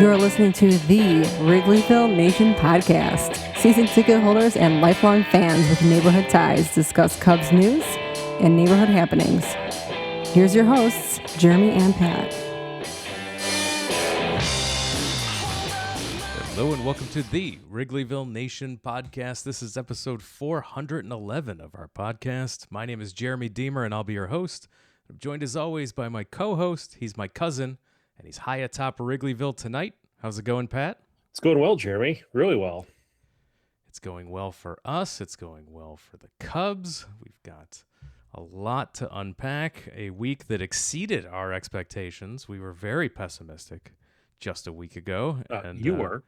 You're listening to the Wrigleyville Nation podcast. Season ticket holders and lifelong fans with neighborhood ties discuss Cubs news and neighborhood happenings. Here's your hosts, Jeremy and Pat. Hello and welcome to the Wrigleyville Nation podcast. This is episode 411 of our podcast. My name is Jeremy Deemer and I'll be your host. I'm joined as always by my co-host. He's my cousin and he's high atop Wrigleyville tonight. How's it going, Pat? It's going well, Jeremy. Really well. It's going well for us. It's going well for the Cubs. We've got a lot to unpack. A week that exceeded our expectations. We were very pessimistic just a week ago. You were.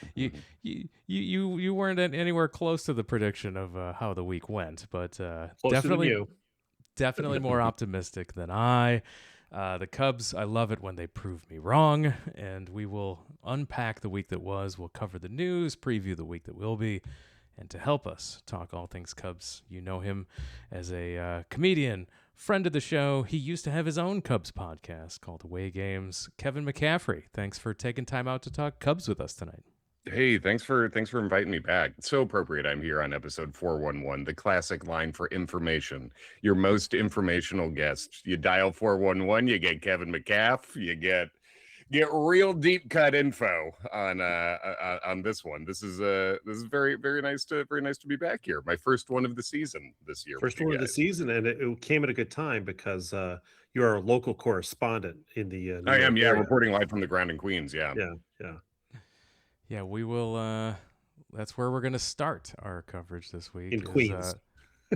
You weren't anywhere close to the prediction of how the week went, but definitely more optimistic than I. The Cubs, I love it when they prove me wrong, and we will unpack the week that was. We'll cover the news, preview the week that will be, and to help us talk all things Cubs, you know him as a comedian, friend of the show. He used to have his own Cubs podcast called Away Games. Kevin McCaffrey, thanks for taking time out to talk Cubs with us tonight. Hey, thanks for inviting me back. It's so appropriate. I'm here on episode 411, the classic line for information. Your most informational guest. You dial 411, you get Kevin McCaffrey, you get real deep cut info on this one. This is very nice to be back here. My first one of the season this year. First one of the season, and it came at a good time because you're a local correspondent in the. I am, yeah, reporting live from the ground in Queens. Yeah. Yeah, we will. That's where we're going to start our coverage this week. In Queens.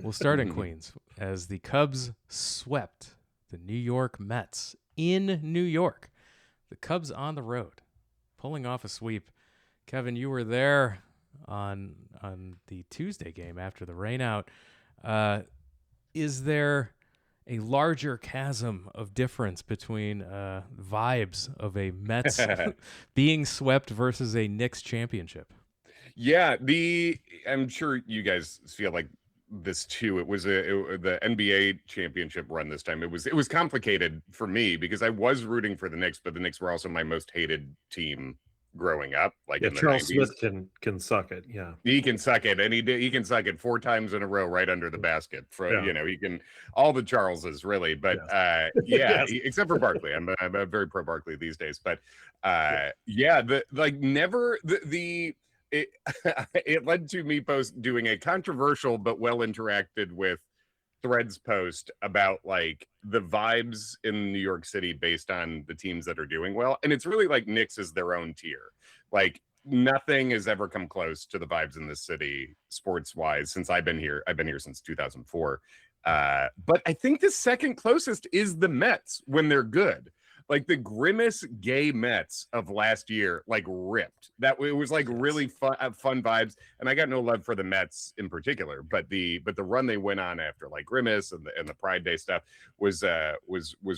We'll start in Queens as the Cubs swept the New York Mets in New York. The Cubs on the road, pulling off a sweep. Kevin, you were there on the Tuesday game after the rainout. Is there a larger chasm of difference between vibes of a Mets being swept versus a Knicks championship? Yeah, I'm sure you guys feel like this too. It was the NBA championship run this time. It was complicated for me because I was rooting for the Knicks, but the Knicks were also my most hated team growing up. Like in the Charles 90s. Smith can suck it. Yeah, he can suck it, and he can suck it 4 times in a row right under the basket. He can all the Charleses really, but Yes. Except for Barkley. I'm very pro Barkley these days, but it led to me doing a controversial but well interacted with threads post about like the vibes in New York City based on the teams that are doing well. And it's really like Knicks is their own tier. Like nothing has ever come close to the vibes in this city sports wise since I've been here. I've been here since 2004. But I think the second closest is the Mets when they're good. Like the grimace gay Mets of last year, like ripped. It was like really fun vibes. And I got no love for the Mets in particular, but the run they went on after like grimace and the Pride Day stuff was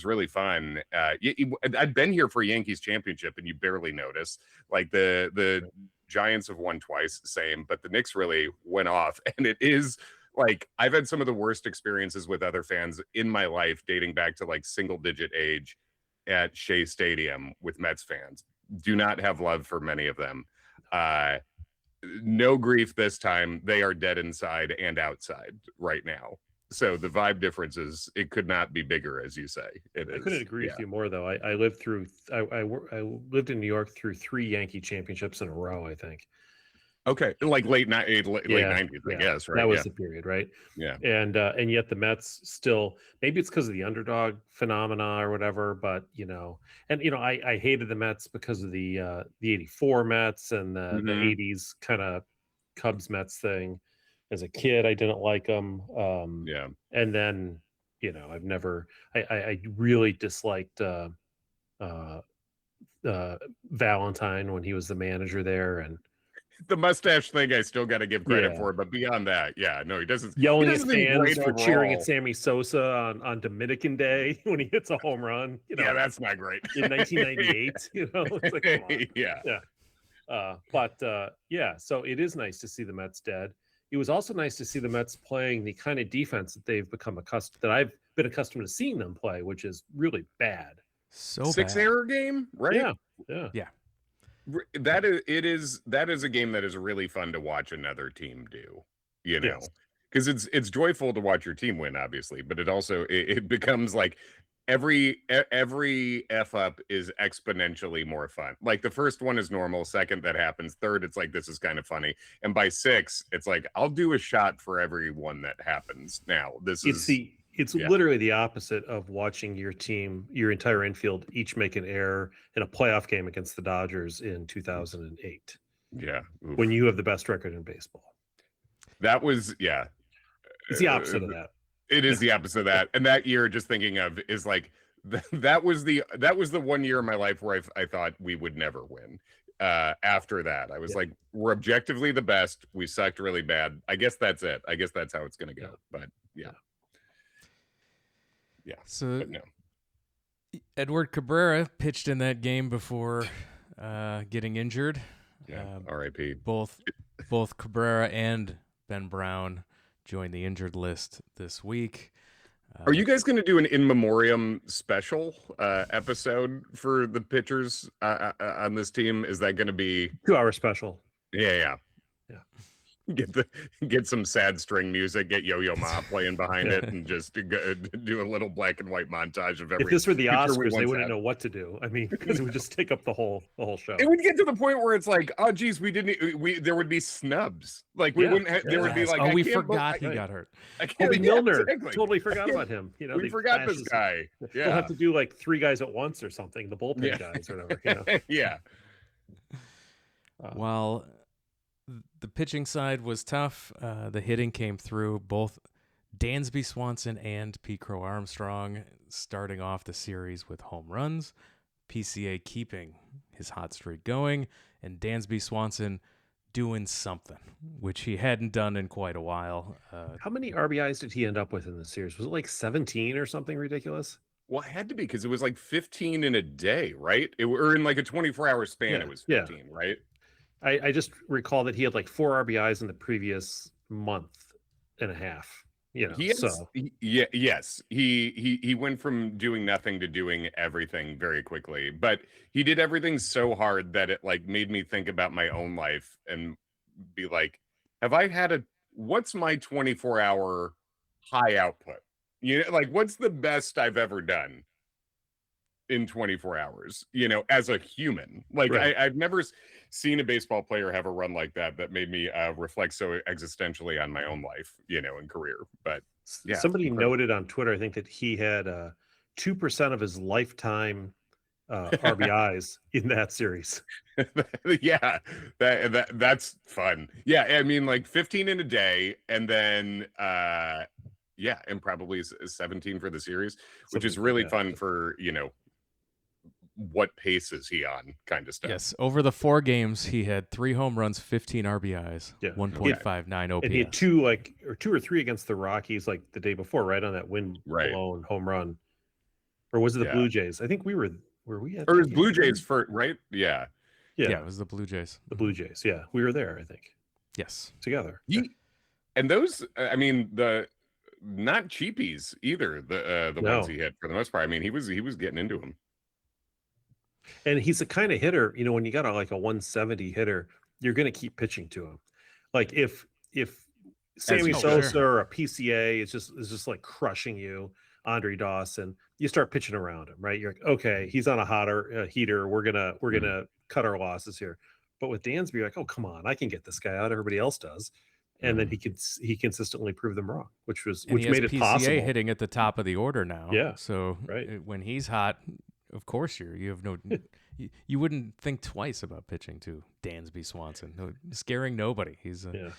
really fun. I'd been here for Yankees championship, and you barely notice. Like the Giants have won twice, same, but the Knicks really went off, and it is. Like I've had some of the worst experiences with other fans in my life, dating back to like single digit age. At Shea Stadium with Mets fans. Do not have love for many of them. No grief this time. They are dead inside and outside right now. So the vibe differences, it could not be bigger, as you say. I couldn't agree with you more, though. I lived lived in New York through 3 Yankee championships in a row, I think. Okay, like late 90s, I guess, right? That was the period, right? Yeah. And yet the Mets still, maybe it's because of the underdog phenomena or whatever, but I hated the Mets because of the 84 Mets and the 80s kind of Cubs Mets thing. As a kid, I didn't like them. And then, I really disliked Valentine when he was the manager there, and the mustache thing I still got to give credit for, but beyond that, he doesn't yelling at fans for cheering at Sammy Sosa on Dominican Day when he hits a home run. That's not great. In 1998, it's like, come on. So it is nice to see the Mets dead. It was also nice to see the Mets playing the kind of defense that they've become accustomed, that I've been accustomed to seeing them play, which is really bad. So 6 bad. error game, right? Yeah. That is a game that is really fun to watch another team do, you know, because it's joyful to watch your team win, obviously, but it becomes like every F up is exponentially more fun. Like the first one is normal, second that happens, third it's like this is kind of funny, and by 6 it's like I'll do a shot for every one that happens. Now It's literally the opposite of watching your team, your entire infield, each make an error in a playoff game against the Dodgers in 2008. Yeah. Oof. When you have the best record in baseball. That was, It's the opposite of that. It is the opposite of that. And that year, just thinking of is like, that was the 1 year of my life where I thought we would never win. After that, I was like, we're objectively the best. We sucked really bad. I guess that's it. I guess that's how it's going to go. But yeah. So no. Edward Cabrera pitched in that game before getting injured. R.I.P. Both Cabrera and Ben Brown joined the injured list this week. Are you guys going to do an in memoriam special episode for the pitchers on this team? Is that going to be 2-hour special? Yeah. Get some sad string music, get Yo-Yo Ma playing behind it, and just do a little black and white montage of every. If this were the Oscars, they wouldn't had. know what to do. I mean, because it would just take up the whole show. It would get to the point where it's like, oh geez, there would be snubs. Like we wouldn't have, there would be like, we forgot he got hurt. Milner, totally forgot about him. You know, we forgot this guy. Yeah, they'll have to do like 3 guys at once or something. The bullpen guys or whatever. You know? Yeah. Well, the pitching side was tough. The hitting came through. Both Dansby Swanson and Pete Crow Armstrong starting off the series with home runs. PCA keeping his hot streak going, and Dansby Swanson doing something, which he hadn't done in quite a while. How many RBIs did he end up with in the series? Was it like 17 or something ridiculous? Well, it had to be because it was like 15 in a day, right? Or in like a 24-hour span, it was 15, right? I just recall that he had like 4 RBIs in the previous month and a half. You know, he went from doing nothing to doing everything very quickly, but he did everything so hard that it like made me think about my own life and be like, what's my 24-hour high output? You know, like what's the best I've ever done in 24 hours, you know, as a human. Like right. I've never seen a baseball player have a run like that made me reflect so existentially on my own life, you know, and career. But yeah, somebody noted on Twitter, I think that he had 2% of his lifetime RBIs in that series. Yeah, that's fun. Yeah, I mean, like 15 in a day, and then and probably 17 for the series, which is really fun for, you know, what pace is he on kind of stuff. Yes, over the 4 games he had 3 home runs, 15 RBIs, 1.59 OPS. And he had 2 or 3 against the Rockies like the day before, right, on that wind blown home run. Or was it the Blue Jays? I think we were we at, or it was Blue Jays for right? Yeah, it was the Blue Jays. The Blue Jays, yeah. We were there, I think. Yes. Together. And those, I mean, not cheapies either, the ones he hit for the most part. I mean, he was getting into them. And he's the kind of hitter, you know, when you got a 170 hitter, you're going to keep pitching to him. Like if Sammy Sosa or a PCA is just like crushing you, Andre Dawson, you start pitching around him, right? You're like, okay, he's on a heater. We're gonna cut our losses here. But with Dansby, you're like, oh come on, I can get this guy out. Everybody else does. And then he consistently proved them wrong, which made it possible. PCA hitting at the top of the order now. Yeah. So when he's hot, of course you have no you wouldn't think twice about pitching to Dansby Swanson. Scaring nobody. He's and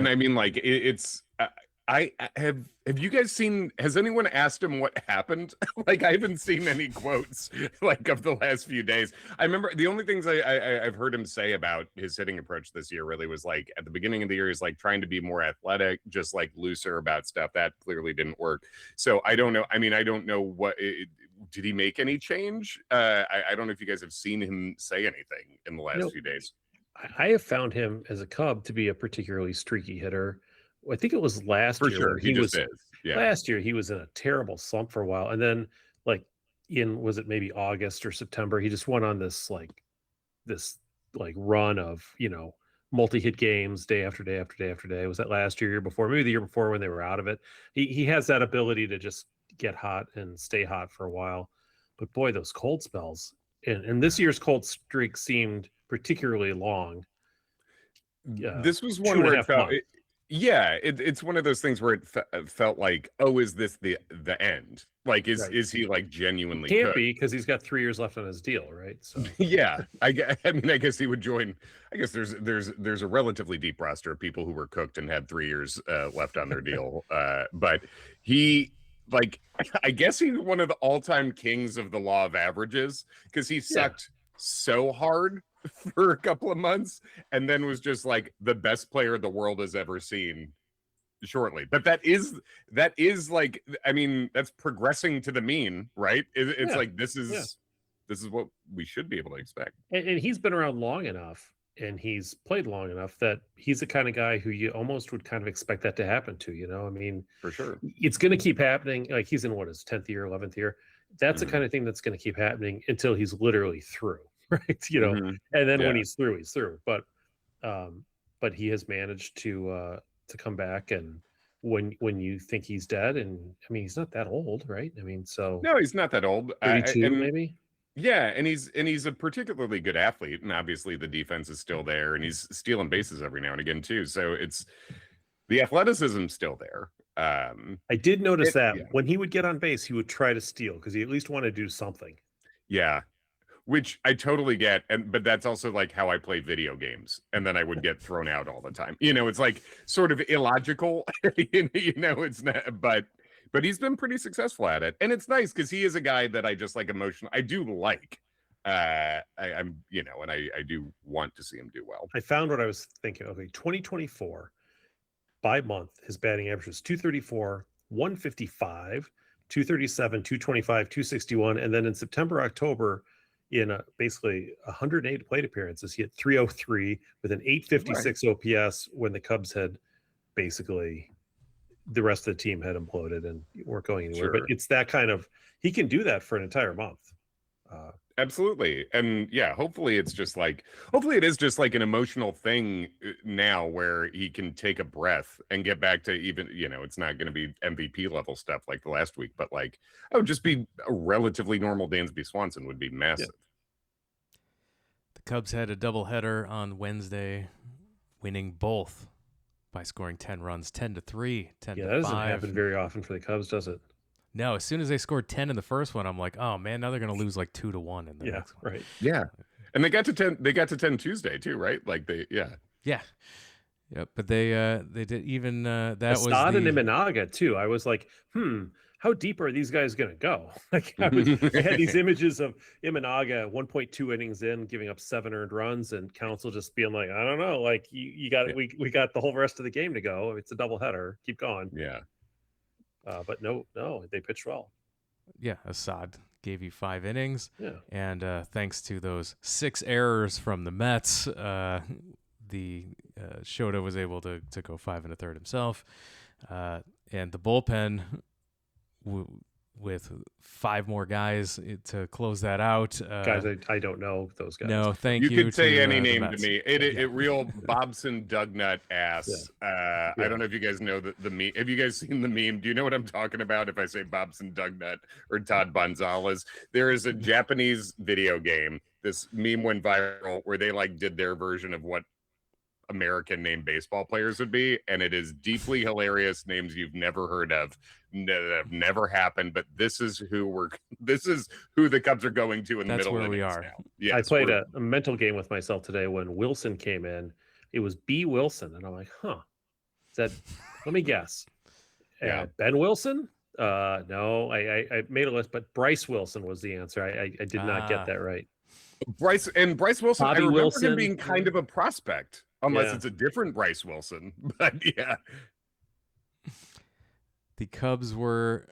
I mean, like it's I have you guys seen, has anyone asked him what happened? Like I haven't seen any quotes like of the last few days. I remember the only things I've heard him say about his hitting approach this year really was like at the beginning of the year, he's like trying to be more athletic, just like looser about stuff. That clearly didn't work. So I don't know. I mean, I don't know what did he make any change? I don't know if you guys have seen him say anything in the last few days. I have found him as a Cub to be a particularly streaky hitter. I think it was last year. For sure, he was. Last year he was in a terrible slump for a while, and then was it maybe August or September, he just went on this run of, multi-hit games day after day after day after day. Was that last year before, maybe the year before when they were out of it? He has that ability to just get hot and stay hot for a while. But boy, those cold spells, and this year's cold streak seemed particularly long. This was one where it felt, it's one of those things where it felt like, oh, is this the end? Like, is he like genuinely? Can't be, because he's got 3 years left on his deal, right? So yeah, I guess he would join. I guess there's a relatively deep roster of people who were cooked and had 3 years left on their deal. But he, like, I guess he's one of the all-time kings of the law of averages, because he sucked so hard for a couple of months and then was just like the best player the world has ever seen shortly. But that is like, I mean, that's progressing to the mean, right? It's like this is what we should be able to expect. And he's been around long enough and he's played long enough that he's the kind of guy who you almost would kind of expect that to happen to, I mean, for sure. It's going to keep happening. Like, he's in his 10th year, 11th year. That's the kind of thing that's going to keep happening until he's literally through. Right. And then when he's through, he's through. But he has managed to come back. And when you think he's dead, and I mean, he's not that old, right? I mean, so no, he's not that old. 32 maybe. Yeah, and he's a particularly good athlete, and obviously the defense is still there, and he's stealing bases every now and again too. So it's the athleticism's still there. I did notice that when he would get on base, he would try to steal because he at least wanted to do something. Yeah. Which I totally get, but that's also like how I play video games, and then I would get thrown out all the time. It's like sort of illogical. It's not, but he's been pretty successful at it, and it's nice because he is a guy that I just like emotional. I do like. I'm and I do want to see him do well. I found what I was thinking. Okay, 2024 by month, his batting average was 234, 155, 237, 225, 261, and then in September, October, in basically 108 plate appearances, he had 303 with an 856 OPS when the Cubs had basically the rest of the team had imploded and weren't going anywhere. But it's that kind of, he can do that for an entire month. Absolutely. And hopefully it is just like an emotional thing now where he can take a breath and get back to even, it's not going to be MVP level stuff like the last week, but like, just be a relatively normal Dansby Swanson would be massive. The Cubs had a doubleheader on Wednesday, winning both by scoring 10 runs, 10-3, 10-5. That doesn't happen very often for the Cubs, does it? No, as soon as they scored 10 in the first one, I'm like, oh man, now they're going to lose like 2-1 in the next one. Right. Yeah. And they got to 10 Tuesday too, right? Like Yeah. Yep, but they did even that was Assad and Imanaga too. I was like, how deep are these guys going to go? Like I had these images of Imanaga 1.2 innings in, giving up 7 earned runs, and Counsell just being like, I don't know, like you got it. We got the whole rest of the game to go. It's a doubleheader. Keep going. Yeah. But no, they pitched well. Yeah, Assad gave you 5 innings. Yeah. And thanks to those 6 errors from the Mets, the Shota was able to go 5 1/3 himself. And the bullpen with 5 more guys to close that out. Guys, I don't know those guys. No, thank you. You could say any name to me. It real Bobson Dugnut ass. I don't know if you guys know the meme. Have you guys seen the meme? Do you know what I'm talking about if I say Bobson Dugnut or Todd Gonzalez? There is a Japanese video game. This meme went viral where they like did their version of what American named baseball players would be, and it is deeply hilarious. Names you've never heard of, that have never happened, but this is who the Cubs are going to in the middle. That's where of we are now. Yes, I played a mental game with myself today when Wilson came in. It was B. Wilson, and I'm like, let me guess. Ben Wilson? No, I made a list, but Bryce Wilson was the answer. I did not get that right. Bryce Wilson. Bobby I remember Wilson. him being kind of a prospect, unless it's a different Bryce Wilson. But yeah, the Cubs were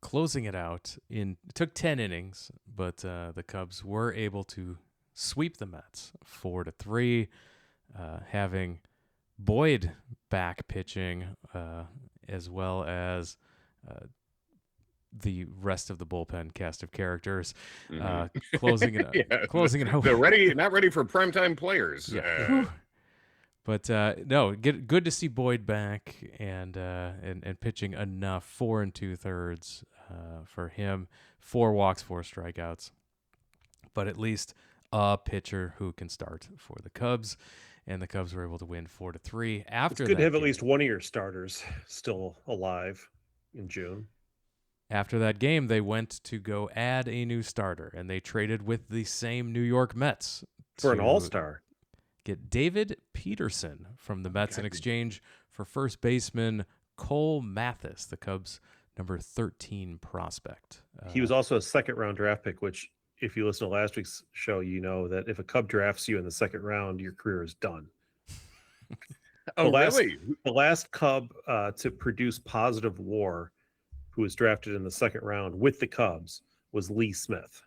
closing it out. It took 10 innings, but the Cubs were able to sweep the Mets 4-3, having Boyd back pitching, as well as the rest of the bullpen cast of characters, Mm-hmm. closing it out. They're not ready for primetime players. Yeah. But no, good to see Boyd back and pitching enough. 4 2/3 for him. 4 walks, 4 strikeouts. But at least a pitcher who can start for the Cubs, and the Cubs were able to win 4-3. After it's good that to have game, at least one of your starters still alive in June. After that game, they went to go add a new starter, and they traded with the same New York Mets for an all-star. Get David Peterson from the Mets in exchange for first baseman Cole Mathis, the Cubs' number 13 prospect. He was also a second-round draft pick, which, if you listen to last week's show, you know that if a Cub drafts you in the second round, your career is done. Really? The last Cub to produce positive WAR, who was drafted in the second round with the Cubs, was Lee Smith.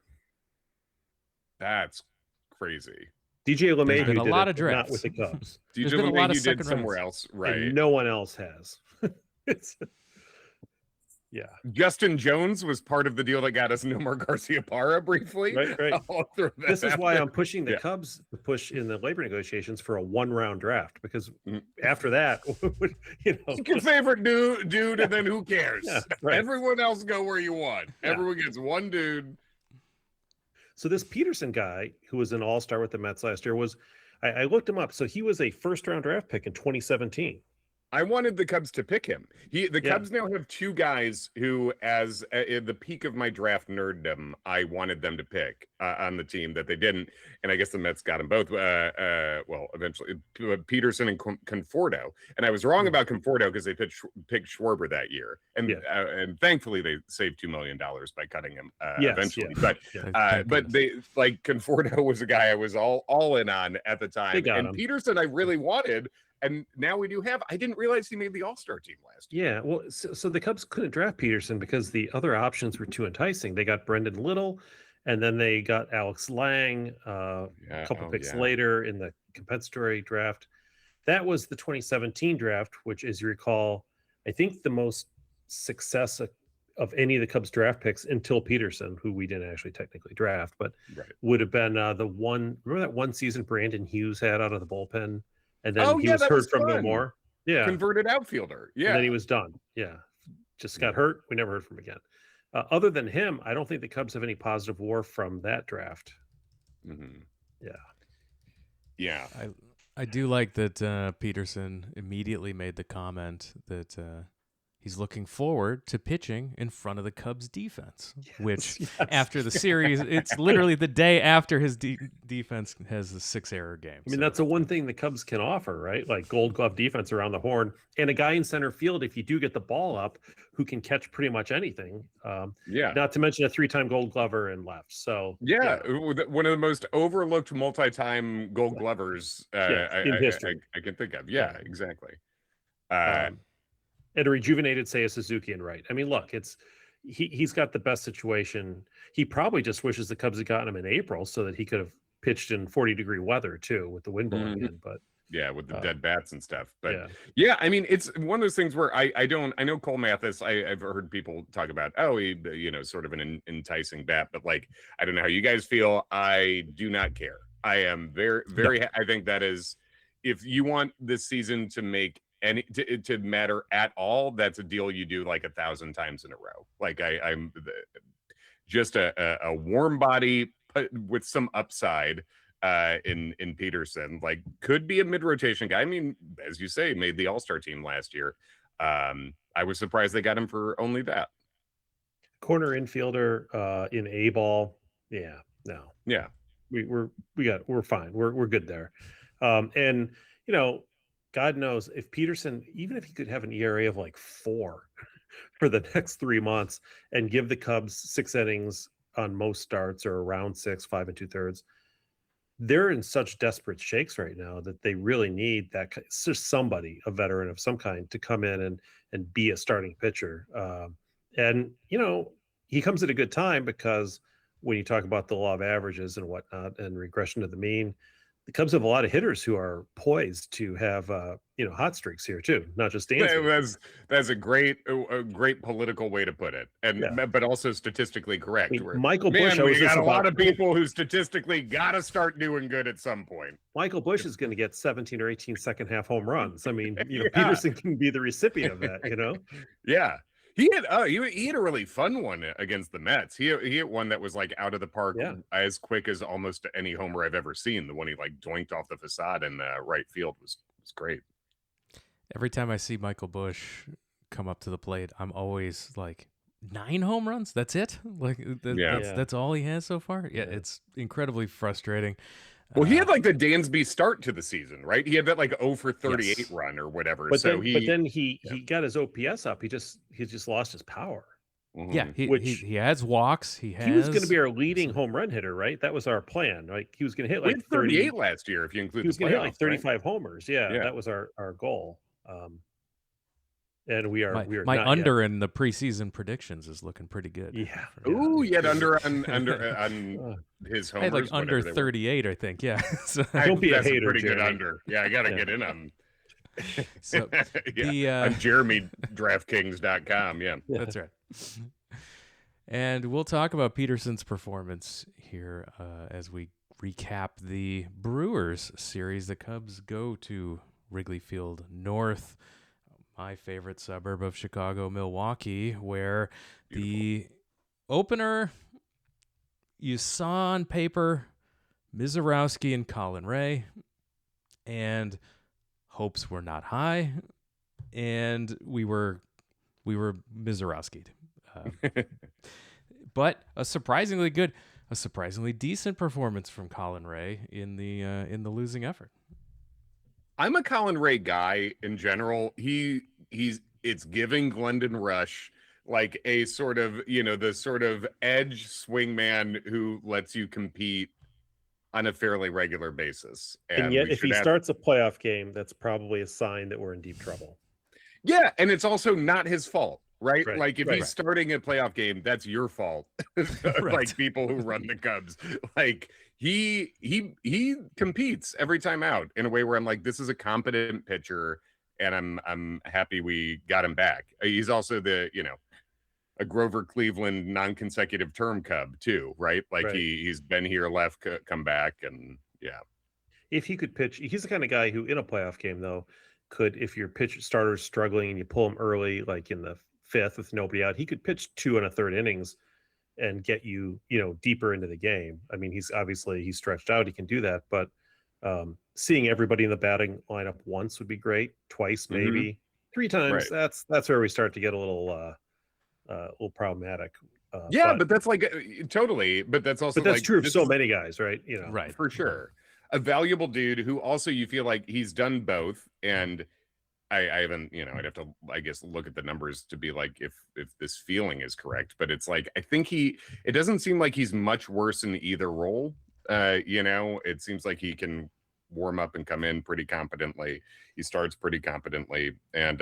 That's crazy. DJ LeMahieu did a lot it, of drafts. not with the Cubs. DJ LeMahieu did somewhere else, right? And no one else has. Yeah. Justin Jones was part of the deal that got us Nomar Garciaparra briefly. Right. This is why I'm pushing the Yeah. Cubs to push in the labor negotiations for a 1-round draft, because after that, Pick your favorite dude, and then who cares? Yeah, right. Everyone else go where you want. Yeah. Everyone gets one dude. So this Peterson guy, who was an all-star with the Mets last year, I looked him up. So he was a first-round draft pick in 2017. I wanted the Cubs to pick him. Cubs now have 2 guys who, as at the peak of my draft nerddom, I wanted them to pick on the team that they didn't, and I guess the Mets got them both. Eventually, Peterson and Conforto, and I was wrong about Conforto because they picked Schwarber that year, and thankfully they saved $2 million by cutting him eventually. Yeah. But they Conforto was a guy I was all in on at the time, and him. Peterson I really wanted. And now we do have. I didn't realize he made the All-Star team last year. Yeah, well, so the Cubs couldn't draft Peterson because the other options were too enticing. They got Brendan Little, and then they got Alex Lang a couple picks later in the compensatory draft. That was the 2017 draft, which, as you recall, I think the most success of any of the Cubs draft picks until Peterson, who we didn't actually technically draft, but would have been the one. Remember that one season Brandon Hughes had out of the bullpen? And then he was hurt from no more. Yeah. Converted outfielder. Yeah. And then he was done. Yeah. Just got hurt. We never heard from him again. Other than him, I don't think the Cubs have any positive WAR from that draft. Mm-hmm. Yeah. Yeah. I do like that Peterson immediately made the comment that he's looking forward to pitching in front of the Cubs defense, which after the series, it's literally the day after his defense has a 6-error game. I mean, that's the one thing the Cubs can offer, right? Like Gold Glove defense around the horn and a guy in center field, if you do get the ball up, who can catch pretty much anything. Not to mention a 3-time Gold Glover and left. So one of the most overlooked multi-time Gold Glovers in history I can think of. Yeah, exactly. And a rejuvenated Seiya Suzuki and right. I mean, look, he's got the best situation. He probably just wishes the Cubs had gotten him in April so that he could have pitched in 40-degree weather too, with the wind blowing in. But with the dead bats and stuff. But I mean, it's one of those things where I know Cole Mathis. I've heard people talk about, he sort of an enticing bat, but like, I don't know how you guys feel. I do not care. I am very, very. I think that is, if you want this season to make to matter at all, that's a deal you do like 1,000 times in a row. Like I'm just a warm body with some upside in Peterson, like could be a mid-rotation guy. I mean, as you say, made the All-Star team last year. I was surprised they got him for only that. Corner infielder in A ball. Yeah, no. Yeah. We're fine. We're good there. And God knows if Peterson, even if he could have an ERA of like 4 for the next 3 months and give the Cubs 6 innings on most starts or around 6, 5 2/3, they're in such desperate shakes right now that they really need that somebody, a veteran of some kind, to come in and be a starting pitcher. And he comes at a good time because when you talk about the law of averages and whatnot and regression to the mean, the Cubs have a lot of hitters who are poised to have hot streaks here too, not just dancing. That's a great political way to put it, and but also statistically correct. Michael Bush, we got a lot of people who statistically got to start doing good at some point. Michael Bush is going to get 17 or 18 second half home runs. I mean, Peterson can be the recipient of that. Yeah. He had a really fun one against the Mets. He hit one that was like out of the park as quick as almost any homer I've ever seen. The one he like doinked off the facade in right field was great. Every time I see Michael Bush come up to the plate, I'm always like, 9 home runs? That's it? Like that's all he has so far? Yeah, it's incredibly frustrating. Well, he had like the Dansby start to the season, right? He had that like 0 for 38 run or whatever. But then he got his OPS up. He just lost his power. Mm-hmm. Yeah, he has walks. He was going to be our leading home run hitter, right? That was our plan. Like he was going to hit like 38 last year if you include. He was going to hit like 35 homers. Yeah, that was our goal. And we are my not under yet. In the preseason predictions is looking pretty good. Yeah. Ooh, yet under on his homers. I had like under 38, I think. Yeah. So, don't be a hater. Pretty Jeremy. good under. Yeah, I got to get in on. So on JeremyDraftKings.com. Yeah, that's right. And we'll talk about Peterson's performance here as we recap the Brewers series. The Cubs go to Wrigley Field North, my favorite suburb of Chicago, Milwaukee, where the opener you saw on paper Mizorowski and Colin Ray, and hopes were not high, and we were Mizorowski'd. But a surprisingly decent performance from Colin Ray in the losing effort. I'm a Colin Ray guy in general. It's giving Glendon Rush like a sort of, the sort of edge swingman who lets you compete on a fairly regular basis. And yet if he starts a playoff game, that's probably a sign that we're in deep trouble. Yeah, and it's also not his fault. Right? Like if he's starting a playoff game, that's your fault. Like people who run the Cubs, like he competes every time out in a way where I'm like, this is a competent pitcher, and I'm happy we got him back. He's also a Grover Cleveland non-consecutive term Cub too, right? Like he's been here, left, come back, and if he could pitch, he's the kind of guy who in a playoff game though could, if your starter's struggling and you pull him early, like in the 5th with nobody out, he could pitch 2 1/3 innings and get you deeper into the game. I mean, he's stretched out, he can do that, but seeing everybody in the batting lineup once would be great, twice maybe, 3 times, that's where we start to get a little problematic. But that's like totally, but that's also that's true of so many guys, right? Right, for sure. A valuable dude who also you feel like he's done both, and I haven't, I'd have to, I guess, look at the numbers to be like if this feeling is correct, but it's like I think it doesn't seem like he's much worse in either role. It seems like he can warm up and come in pretty competently. He starts pretty competently, and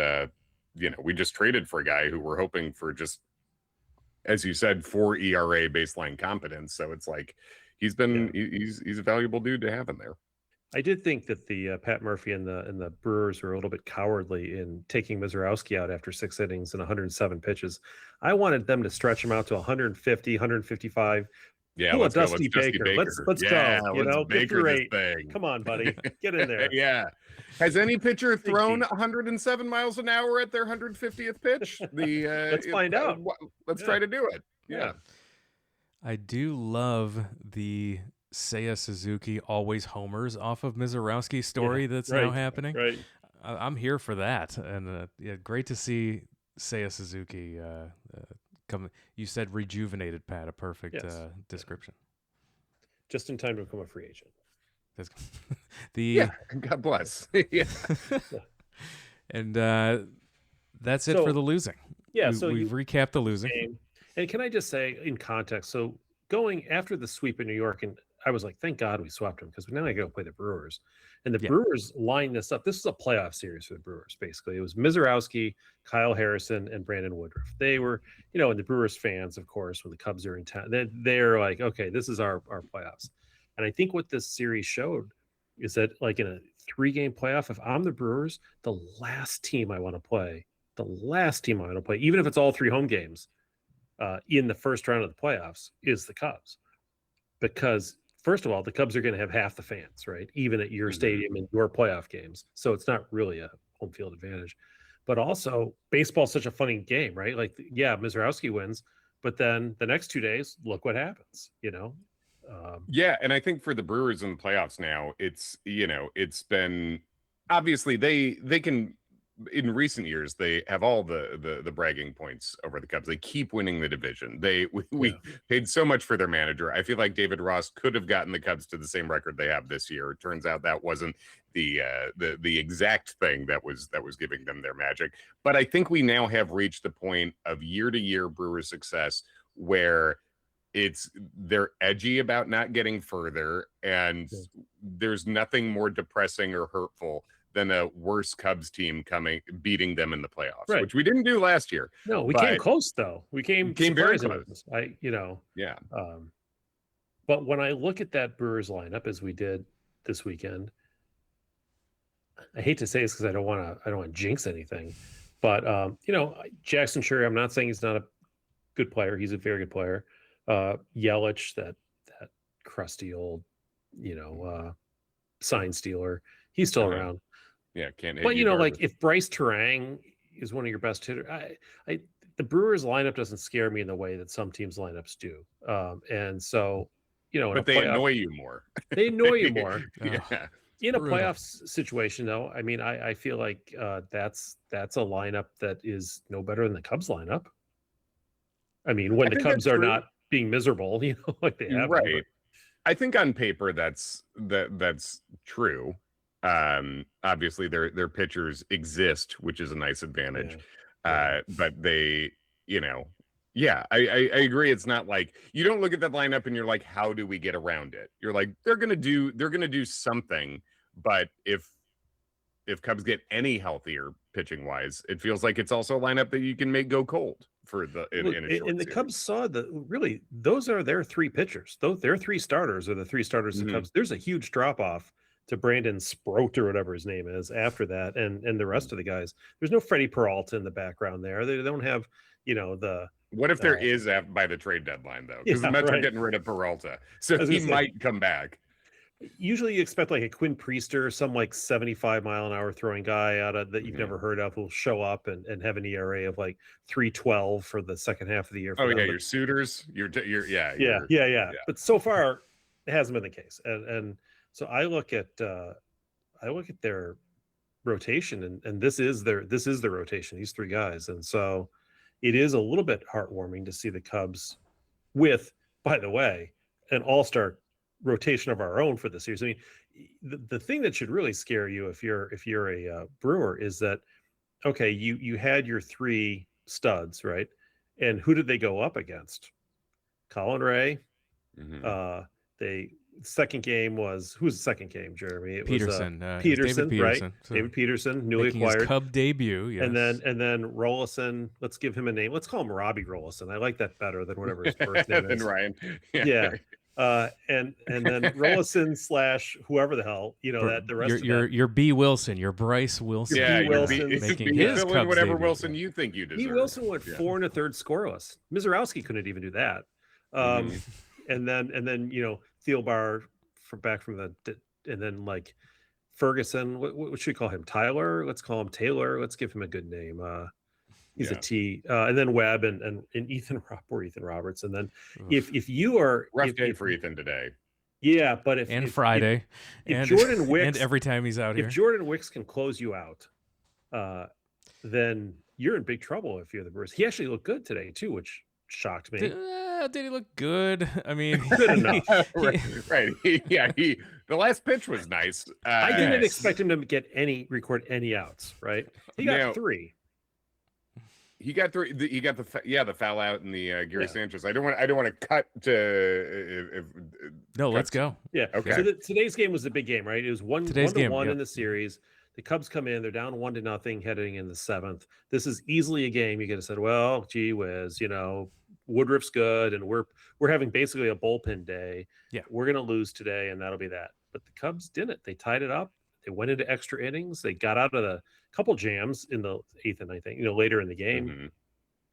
we just traded for a guy who we're hoping for just, as you said, 4 ERA baseline competence. So it's like he's a valuable dude to have in there. I did think that the Pat Murphy and the Brewers were a little bit cowardly in taking Mizorowski out after 6 innings and 107 pitches. I wanted them to stretch him out to 150, 155. Yeah, let's go. Dusty Baker. Let's go. Get your rate. Come on, buddy. Get in there. Yeah. Has any pitcher thrown 107 miles an hour at their 150th pitch? Let's find out. Let's try to do it. Yeah. I do love the Seiya Suzuki always homers off of Mizorowski story that's now happening. Right. I'm here for that, and great to see Seiya Suzuki come. You said rejuvenated, Pat. A perfect description. Just in time to become a free agent. God bless. And that's it for the losing. Yeah, we've recapped the losing. Game. And can I just say, in context, so going after the sweep in New York, and I was like, thank God we swept them, because now I got to play the Brewers. And the Brewers lined this up. This is a playoff series for the Brewers, basically. It was Mizorowski, Kyle Harrison, and Brandon Woodruff. They were, and the Brewers fans, of course, when the Cubs are in town, they're like, okay, this is our playoffs. And I think what this series showed is that like in a 3-game playoff, if I'm the Brewers, the last team I want to play, even if it's all 3 home games in the first round of the playoffs, is the Cubs. Because first of all, the Cubs are going to have half the fans, right? Even at your stadium in your playoff games. So it's not really a home field advantage. But also, baseball's such a funny game, right? Like, yeah, Mizrowski wins, but then the next 2 days, look what happens, Yeah, and I think for the Brewers in the playoffs now, it's been obviously they can, in recent years, they have all the bragging points over the Cubs. They keep winning the division. We paid so much for their manager. I feel like David Ross could have gotten the Cubs to the same record they have this year. It turns out that wasn't the exact thing that was giving them their magic. But I think we now have reached the point of year-to-year Brewers success where they're edgy about not getting further, and there's nothing more depressing or hurtful than a worse Cubs team beating them in the playoffs, which we didn't do last year. No, we came close though. We came very close. Yeah. But when I look at that Brewers lineup as we did this weekend, I hate to say this because I don't want to jinx anything, but Jackson Sherry, I'm not saying he's not a good player. He's a very good player. Yelich, that crusty old, sign stealer, he's still around. Yeah, can't. But like if Bryce Terang is one of your best hitters, the Brewers lineup doesn't scare me in the way that some teams lineups do. And so, but they annoy you more. They annoy you more. Yeah. In a playoff situation, though, I mean, I feel like that's a lineup that is no better than the Cubs lineup. I mean, when the Cubs are not being miserable, like they have. Right. I think on paper that's true. Obviously their pitchers exist, which is a nice advantage. But they, I agree. It's not like you don't look at that lineup and you're like, how do we get around it? You're like, they're gonna do something. But if Cubs get any healthier pitching wise, it feels like it's also a lineup that you can make go cold for in a short and the series. Cubs saw really those are their 3 pitchers. Their 3 starters are the 3 starters of the Cubs. There's a huge drop off to Brandon Sproat or whatever his name is after that, and the rest of the guys. There's no Freddie Peralta in the background there. They don't have the. What if there is by the trade deadline though? Because the Mets are getting rid of Peralta, so he might come back. Usually you expect like a Quinn Priester, some like 75-mile-an-hour throwing guy out of that you've never heard of, who'll show up and have an ERA of like 3.12 for the second half of the year. Your suitors, yeah. But so far, it hasn't been the case, and so I look at their rotation, and this is the rotation. These 3 guys, and so it is a little bit heartwarming to see the Cubs with, by the way, an all-star rotation of our own for the series. I mean, the thing that should really scare you if you're a Brewer is that, okay, you had your 3 studs, right? And who did they go up against? Colin Ray. Second game was, who was the second game, Jeremy? It Peterson. Was Peterson, David right? Peterson. So David Peterson, newly acquired. His Cub debut, yes. And then Rollison, let's give him a name. Let's call him Robbie Rollison. I like that better than whatever his first name is. Than Ryan. Yeah. And then Rollison / whoever the hell, that the rest your B. Wilson, your Bryce Wilson. Yeah, making his Cubs whatever debut. Wilson you think you deserve. B. Wilson went 4 1/3 scoreless. Mizrowski couldn't even do that. And then Thielbar back from and then like Ferguson. What should we call him? Tyler. Let's call him Taylor. Let's give him a good name. He's a T. And then Webb and Ethan Roberts. And then if you are rough day for Ethan today. Yeah, but if Friday, if Jordan Wicks, and every time he's out here, if Jordan Wicks can close you out, then you're in big trouble if you're the Brewers. He actually looked good today too, which shocked me. Did he look good? I mean, good enough. right. The last pitch was nice. I didn't expect him to record any outs. Right. He got 3. He got 3. He got the foul out in the Gary Sanchez. I don't want to cut to. Let's go. Yeah. Okay. So today's game was the big game, right? It was 1-1 in the series. The Cubs come in, they're down 1-0 heading in the 7th. This is easily a game you could have said, well, gee whiz, Woodruff's good, and we're having basically a bullpen day. Yeah, we're gonna lose today, and that'll be that. but the Cubs didn't. They tied it up. They went into extra innings. They got out of the couple jams in the 8th and 9th, later in the game. Mhm.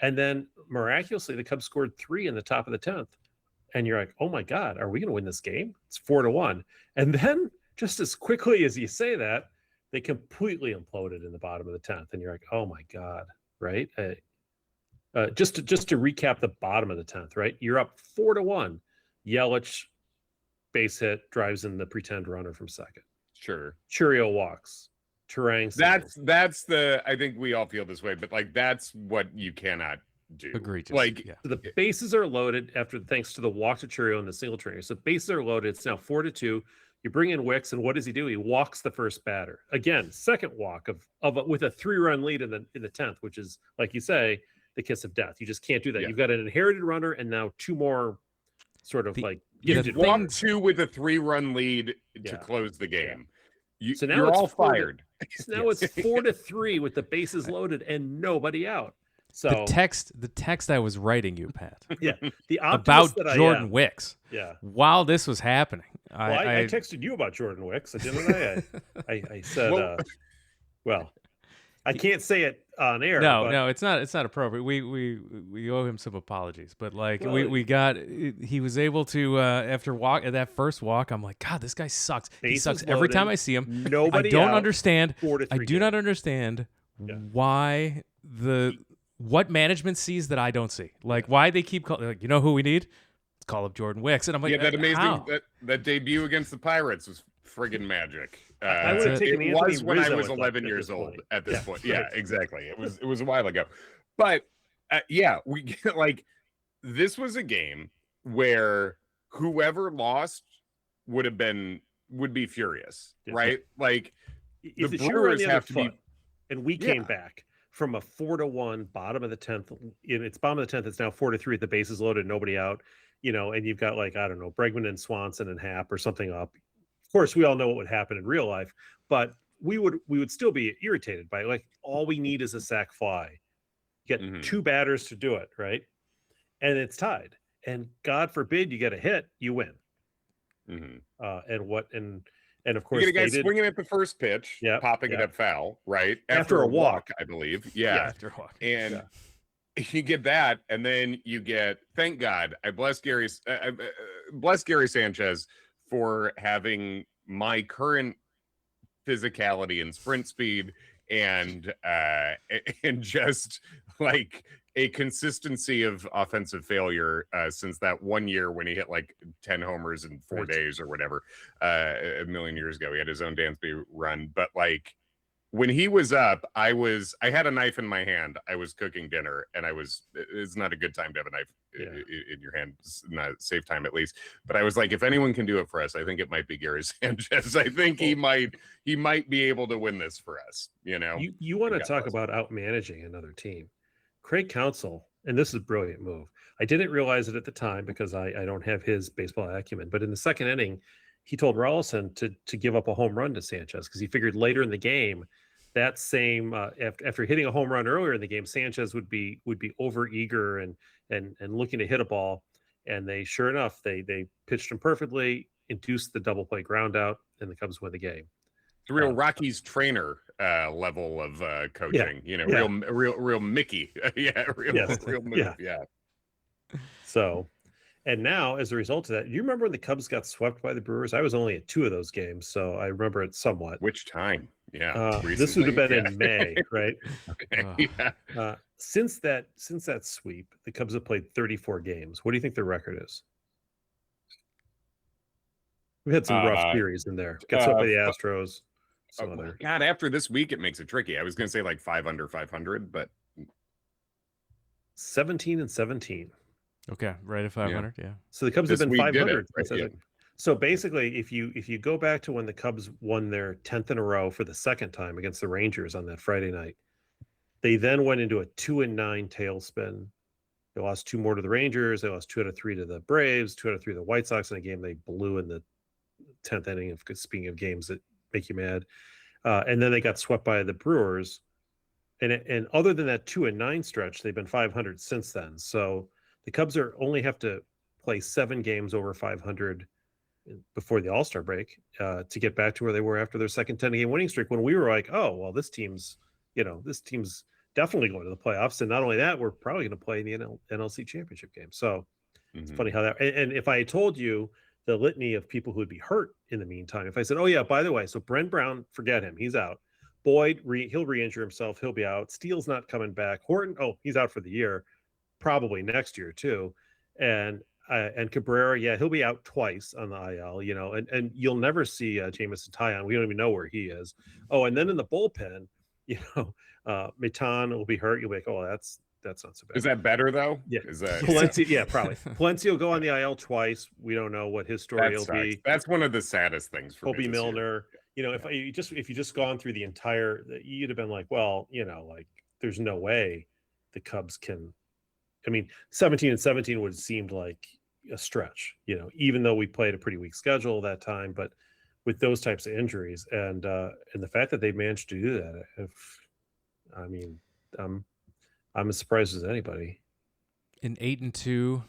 And then miraculously, the Cubs scored 3 in the top of the 10th. And you're like, oh my God, are we going to win this game? It's 4-1. And then just as quickly as you say that, they completely imploded in the bottom of the 10th. And you're like, oh my God, right? Just to recap the bottom of the 10th, right? You're up 4-1. Yelich base hit, drives in the pretend runner from second. Sure. Churio walks. Turang. That's the, I think we all feel this way, but like that's what you cannot do. Agreed. Like So the bases are loaded thanks to the walk to Churio and the single trainer. So bases are loaded. It's now 4-2. You bring in Wicks, and what does he do? He walks the first batter. Again, second walk with a 3-run lead in the 10th, which is, like you say, the kiss of death. You just can't do that. Yeah. You've got an inherited runner and now 2 more sort of you walk 2 with a 3-run lead to close the game. So now you're it's all fired. So now it's 4-3 with the bases loaded and nobody out. So the text I was writing you, Pat. Yeah, the about that Jordan Wicks. Yeah. While this was happening, I texted you about Jordan Wicks, didn't I? I said, well, I can't say it on air. No, it's not appropriate. We owe him some apologies, but he was able to after that first walk. I'm like, God, this guy sucks. He sucks every time I see him. Nobody. I don't understand. 4-3 I do not understand why what management sees that I don't see. Like why they keep calling. Like, you know who we need? Let's call up Jordan Wicks. And I'm like, that amazing how? that debut against the Pirates was friggin' magic. I would have taken it was when I was 11 years old at this point. Yeah, exactly. It was a while ago. But we get like this was a game where whoever lost would be furious, right? Like if the Brewers have to be, and we came back from a 4-1 bottom of the 10th. It's bottom of the 10th. It's now 4-3 at the bases loaded, nobody out. And you've got like, I don't know, Bregman and Swanson and Happ or something up. Of course, we all know what would happen in real life, but we would still be irritated by it. Like all we need is a sac fly. You get 2 batters to do it, right? And it's tied. And God forbid you get a hit, you win. And of course, you get a guy swinging at the first pitch, popping it up foul, right? After a walk, I believe. Yeah. After a walk. And you get that, and then you get, thank God, I bless Gary Sanchez for having my current physicality and sprint speed and just like a consistency of offensive failure since that one year when he hit like 10 homers in 4 days or whatever a million years ago. He had his own Dansby run, but like when he was up, I had a knife in my hand. I was cooking dinner, and it's not a good time to have a knife in your hand. It's not a safe time, at least. But I was like, if anyone can do it for us, I think it might be Gary Sanchez. I think he might be able to win this for us. You want to talk about outmanaging another team. Craig Counsell, and this is a brilliant move. I didn't realize it at the time because I don't have his baseball acumen, but in the second inning, he told Rolison to give up a home run to Sanchez because he figured later in the game, that same after hitting a home run earlier in the game, Sanchez would be over eager and looking to hit a ball, and they sure enough they pitched him perfectly, induced the double play ground out, and the Cubs win the game. It's real Rocky's trainer level of coaching, real Mickey, real move, So, and now as a result of that, you remember when the Cubs got swept by the Brewers? I was only at 2 of those games, so I remember it somewhat. Which time? This would have been in May, right? Okay. Since that sweep, the Cubs have played 34 games. What do you think their record is? We've had some rough series in there. Got swept by the Astros. God, after this week, it makes it tricky. I was going to say like 5 under 500, but 17-17. Okay, right at 500. Yeah. So the Cubs have been 500. Right? So basically, if you go back to when the Cubs won their 10th in a row for the second time against the Rangers on that Friday night, they then went into a 2-9 tailspin. They lost 2 more to the Rangers. They lost 2 out of 3 to the Braves, 2 out of 3 to the White Sox in a game they blew in the 10th inning. Of speaking of games that make you mad, and then they got swept by the Brewers. And other than that 2-9 stretch, they've been 500 since then. So the Cubs only have to play 7 games over 500 before the All-Star break to get back to where they were after their second 10-game winning streak, when we were like, oh, well, this team's definitely going to the playoffs. And not only that, we're probably going to play in the NLC championship game. So it's funny how that, and if I had told you the litany of people who would be hurt in the meantime, if I said, oh yeah, by the way, so Brent Brown, forget him. He's out. Boyd, he'll re-injure himself. He'll be out. Steele's not coming back. Horton, he's out for the year, probably next year too. And Cabrera, yeah, he'll be out twice on the IL, and you'll never see Jamison Tyon. We don't even know where he is. Oh, and then in the bullpen, Maitan will be hurt. You'll be like, oh, that's not so bad. Is that better though? Yeah. Is that Palencia? Yeah, probably. Palencia will go on the IL twice. We don't know what his story will be. That's one of the saddest things for Kobe Milner. If you just gone through the entire, you'd have been like, well, like there's no way the Cubs can. I mean, 17-17 would have seemed like a stretch, even though we played a pretty weak schedule that time, but with those types of injuries and the fact that they managed to do that, I'm as surprised as anybody. An 8-2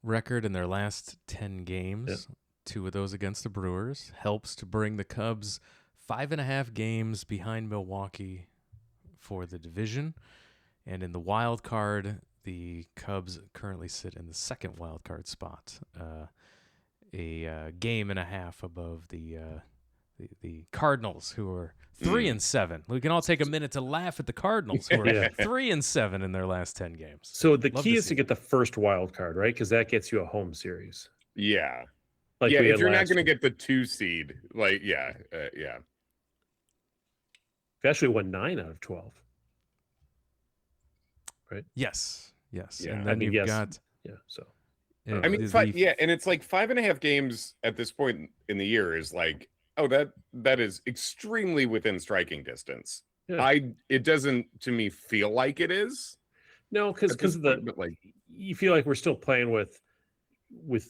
record in their last 10 games, 2 of those against the Brewers, helps to bring the Cubs 5.5 games behind Milwaukee for the division. And in the wild card, the Cubs currently sit in the second wild card spot, a game and a half above the Cardinals, who are 3-7. We can all take a minute to laugh at the Cardinals, who are 3-7 in their last 10 games. So the key is to get the first wild card, right? Because that gets you a home series. Yeah. If you're not going to get the 2 seed, We actually won 9 out of 12. Right? Yes. Yeah. And then you've got... Yeah, so... and it's like 5.5 games at this point in the year is like, that is extremely within striking distance. Yeah. It doesn't to me feel like it is. No, because you feel like we're still playing with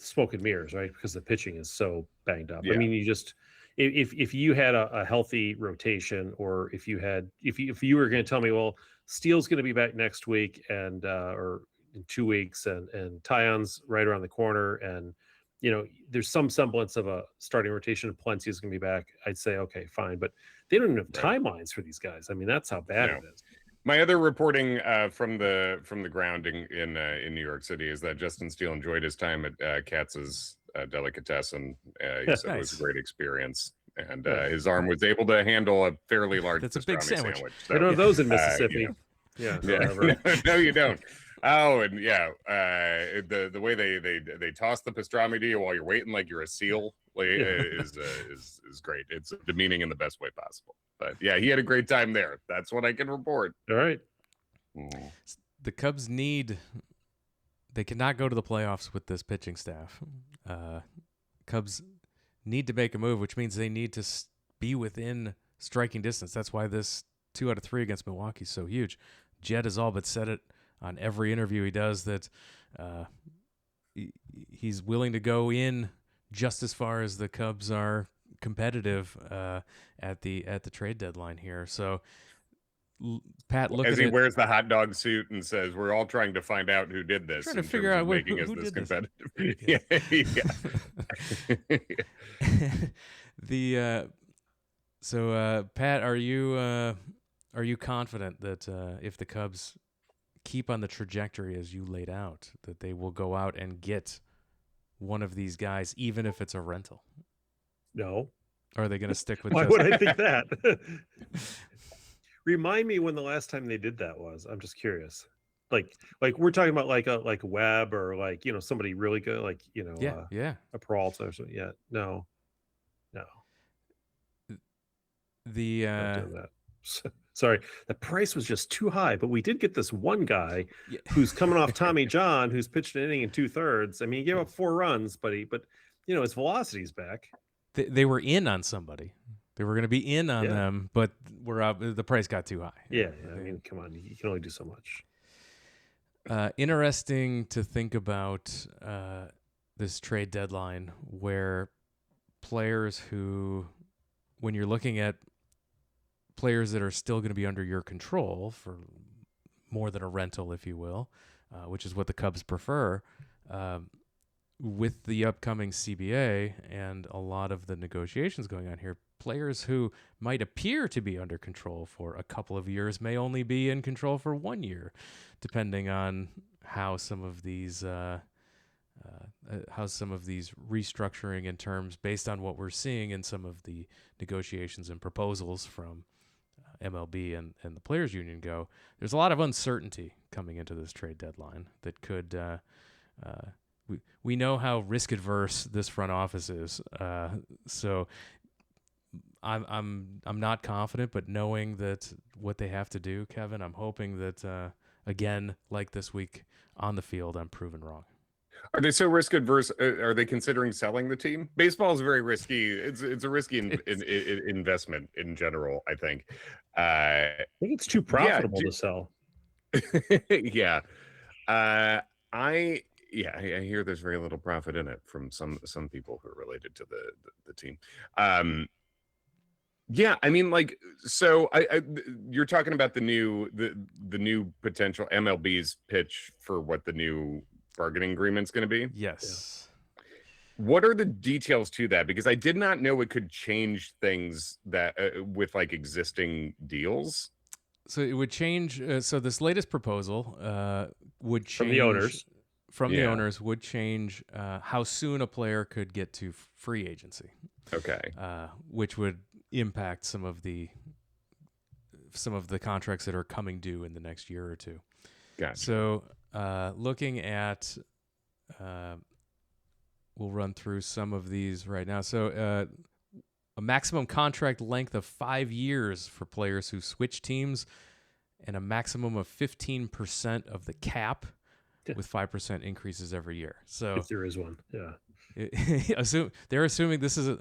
smoke and mirrors, right? Because the pitching is so banged up. Yeah. I mean, you just if you had a healthy rotation, or if you were going to tell me, well, Steele's going to be back next week and or in 2 weeks, and Tyon's right around the corner, and there's some semblance of a starting rotation, and Palencia is going to be back, I'd say, okay, fine. But they don't even have timelines for these guys. I mean, that's how bad it is. My other reporting from the ground in New York City is that Justin Steele enjoyed his time at Katz's Delicatessen. He said it was a great experience, and his arm was able to handle a fairly large. That's a big sandwich. So, they don't have those in Mississippi. No, you don't. Oh, and the way they toss the pastrami to you while you're waiting like you're a seal is great. It's demeaning in the best way possible. But yeah, he had a great time there. That's what I can report. All right. The Cubs they cannot go to the playoffs with this pitching staff. Cubs need to make a move, which means they need to be within striking distance. That's why this 2 out of 3 against Milwaukee is so huge. Jed has all but said it on every interview he does, that he's willing to go in just as far as the Cubs are competitive at the trade deadline here. So, Pat, look as he wears the hot dog suit and says, "We're all trying to find out who did this." Trying to figure out making who us this did competitive. So, Pat, are you confident that if the Cubs keep on the trajectory as you laid out, that they will go out and get one of these guys, even if it's a rental? No. Or are they going to stick with? Why would I think that? Remind me when the last time they did that was. I'm just curious. Like we're talking about like Webb, or somebody really good, a Peralta or something. Yeah, no. The sorry, the price was just too high, but we did get this one guy who's coming off Tommy John, who's pitched an inning in 2/3. I mean, he gave up 4 runs, but his velocity's back. They were in on somebody. They were going to be in on them, but the price got too high. Yeah, I mean, come on, you can only do so much. Interesting to think about this trade deadline, where players who, when you're looking at players that are still going to be under your control for more than a rental, if you will, which is what the Cubs prefer, with the upcoming CBA and a lot of the negotiations going on here, players who might appear to be under control for a couple of years may only be in control for 1 year, depending on how some of these restructuring in terms based on what we're seeing in some of the negotiations and proposals from MLB and the Players Union go. There's a lot of uncertainty coming into this trade deadline that could we know how risk adverse this front office is, so I'm not confident, but knowing that what they have to do, Kevin, I'm hoping that again, like this week on the field, I'm proven wrong. Are they so risk adverse? Are they considering selling the team? Baseball is very risky. It's a risky investment in general, I think. I think it's too profitable to sell. Yeah. I hear there's very little profit in it from some people who are related to the team. Yeah, I mean, like, so you're talking about the new potential MLB's pitch for what the new bargaining agreement's going to be. Yes. Yeah. What are the details to that? Because I did not know it could change things that with like existing deals. So it would change. So this latest proposal would change from the owners. The owners would change how soon a player could get to free agency. Okay. Which would impact some of the contracts that are coming due in the next year or two. Gotcha. So looking at, we'll run through some of these right now. So a maximum contract length of 5 years for players who switch teams, and a maximum of 15% of the cap, with 5% increases every year. So if there is one, yeah. They're assuming this is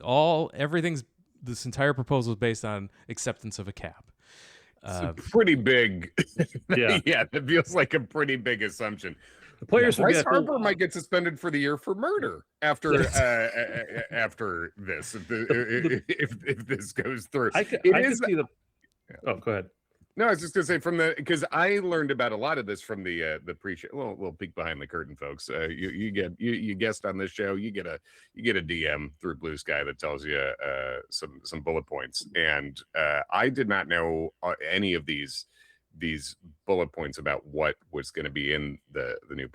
this entire proposal is based on acceptance of a cap. It's pretty big. Yeah, that feels like a pretty big assuction. The players will Bryce Harper might get suspended for the year for murder after after this if this goes through. I could see the. Oh, go ahead. No, I was just gonna say because I learned about a lot of this from the pre-show. Little peek behind the curtain, folks. You guest on this show, you get a DM through Blue Sky that tells you some bullet points, and I did not know any of these bullet points about what was going to be in the new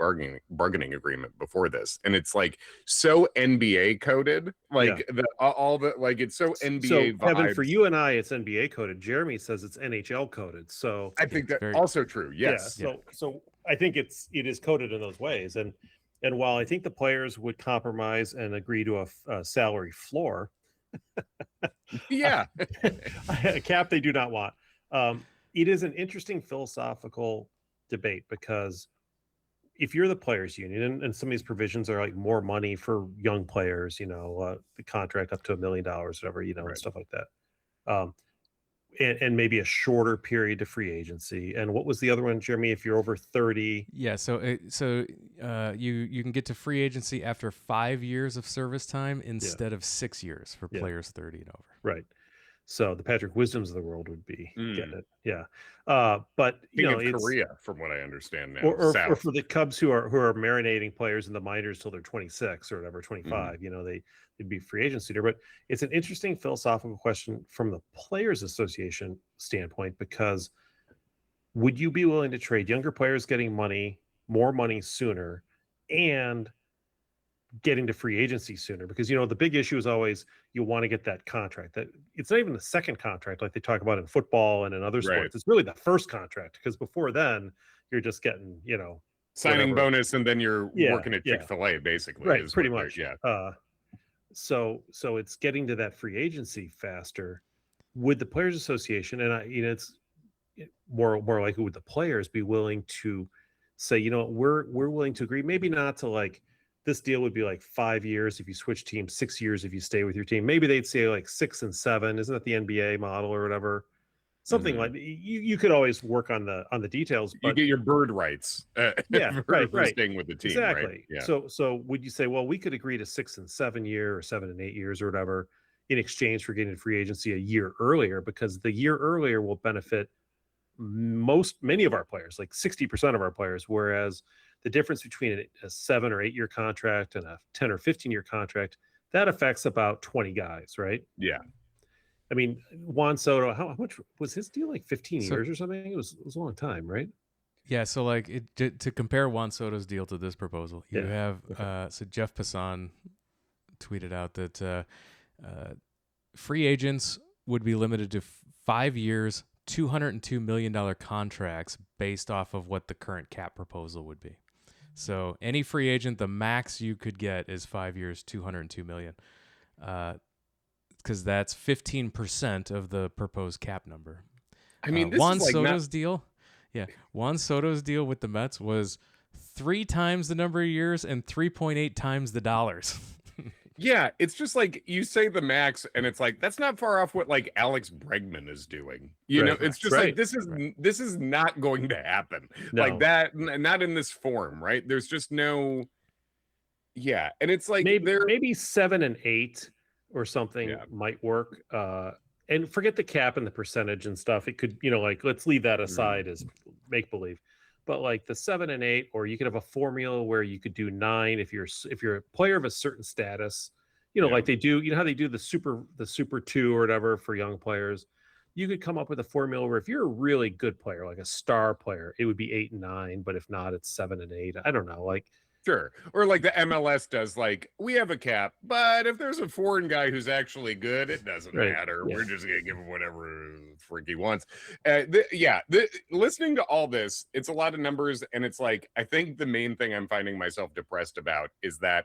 bargaining agreement before this, and it's like so NBA coded, like all the like it's so NBA. So vibes. Kevin, for you and I, it's NBA coded. Jeremy says it's NHL coded. So I think that's also true. Yes. Yeah, so I think it is coded in those ways, and while I think the players would compromise and agree to a salary floor, a cap they do not want. It is an interesting philosophical debate, because if you're the players union and some of these provisions are like more money for young players, the contract up to $1 million, whatever, right. And stuff like that. And maybe a shorter period to free agency. And what was the other one, Jeremy? If you're over 30. Yeah. So you can get to free agency after 5 years of service time instead of 6 years for players 30 and over. Right. So the Patrick Wisdoms of the world would be getting it, but it's Korea, from what I understand now, or for the Cubs who are marinating players in the minors till they're 26 or whatever, 25. They'd be free agency there. But it's an interesting philosophical question from the Players Association standpoint, because would you be willing to trade younger players getting more money sooner, and getting to free agency sooner? Because the big issue is always you want to get that contract. That it's not even the second contract like they talk about in football and in other sports. Right. It's really the first contract, because before then you're just getting signing bonus, and then you're working at Chick-fil-A basically. Right, pretty much. So it's getting to that free agency faster. Would the Players Association, and it's more likely, would the players be willing to say, we're willing to agree, maybe not to like, this deal would be like 5 years if you switch teams, 6 years if you stay with your team. Maybe they'd say like 6 and 7. Isn't that the NBA model or whatever? Something like you could always work on the details. But you get your bird rights. For staying with the team. Exactly. Right? Yeah. So would you say, well, we could agree to 6 and 7 year or 7 and 8 years or whatever in exchange for getting free agency a year earlier, because the year earlier will benefit many of our players, like 60% of our players, whereas the difference between a 7 or 8 year contract and a 10 or 15-year contract, that affects about 20 guys, right? Yeah. I mean, Juan Soto, how much was his deal? Like 15 So- years or something? It was a long time, right? Yeah, so like to compare Juan Soto's deal to this proposal, you Yeah. have so Jeff Passan tweeted out that free agents would be limited to 5 years, $202 million contracts based off of what the current cap proposal would be. So any free agent, the max you could get is 5 years, $202 million, because that's 15% of the proposed cap number. I mean, this Juan is like Soto's deal. Yeah, Juan Soto's deal with the Mets was 3 times the number of years and 3.8 times the dollars. Yeah, it's just like you say the max, and it's like that's not far off what like Alex Bregman is doing. You know, it's just like this is not going to happen like that, not in this form, right? There's just no. Yeah, and it's like maybe 7 and 8 or something might work. And forget the cap and the percentage and stuff. It could, like let's leave that aside as make believe. But like the 7 and 8, or you could have a formula where you could do 9 if you're a player of a certain status, like they do, how they do the super 2 or whatever for young players. You could come up with a formula where if you're a really good player, like a star player, it would be 8 and 9, but if not, it's 7 and 8. I don't know, like. Sure. Or like the MLS does, like, we have a cap, but if there's a foreign guy who's actually good, it doesn't matter. Yeah. We're just going to give him whatever freak he wants. Listening to all this, it's a lot of numbers. And it's like, I think the main thing I'm finding myself depressed about is that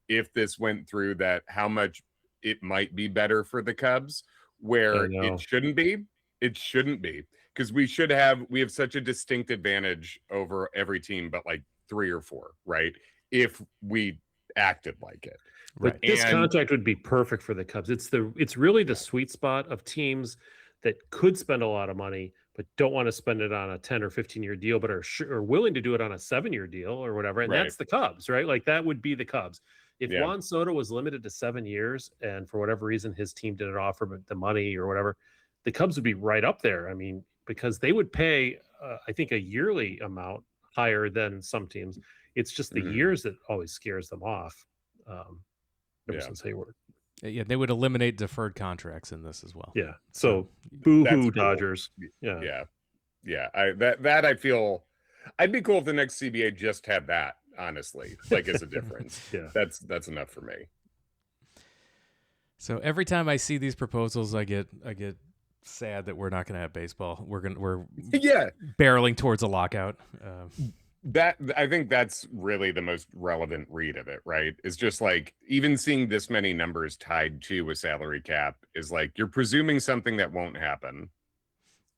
if this went through, that how much it might be better for the Cubs, where it shouldn't be. It shouldn't be, because we have such a distinct advantage over every team, but like 3 or 4, right? If we acted like it. But this contract would be perfect for the Cubs. It's really the sweet spot of teams that could spend a lot of money, but don't want to spend it on a 10 or 15-year deal, but are willing to do it on a 7-year deal or whatever. And that's the Cubs, right? Like that would be the Cubs. If Juan Soto was limited to 7 years and for whatever reason his team didn't offer the money or whatever, the Cubs would be right up there. I mean, because they would pay, I think, a yearly amount higher than some teams. It's just the years that always scares them off. Ever since Hayward. Yeah, they would eliminate deferred contracts in this as well. Yeah. So boo-hoo Dodgers. Cool. Yeah. I feel I'd be cool if the next CBA just had that, honestly, like as a difference. That's enough for me. So every time I see these proposals, I get sad that we're not going to have baseball. We're barreling towards a lockout. That I think that's really the most relevant read of it, right? It's just like even seeing this many numbers tied to a salary cap is like you're presuming something that won't happen.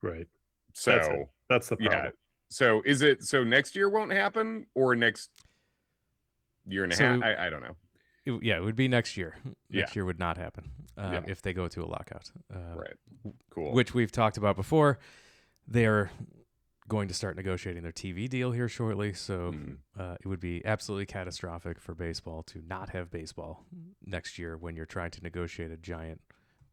Right. So that's the problem. Yeah. So is it next year won't happen or next year and a half? I don't know. It would be next year. Next year would not happen if they go to a lockout. Right. Cool. Which we've talked about before. They're going to start negotiating their TV deal here shortly, so it would be absolutely catastrophic for baseball to not have baseball next year when you're trying to negotiate a giant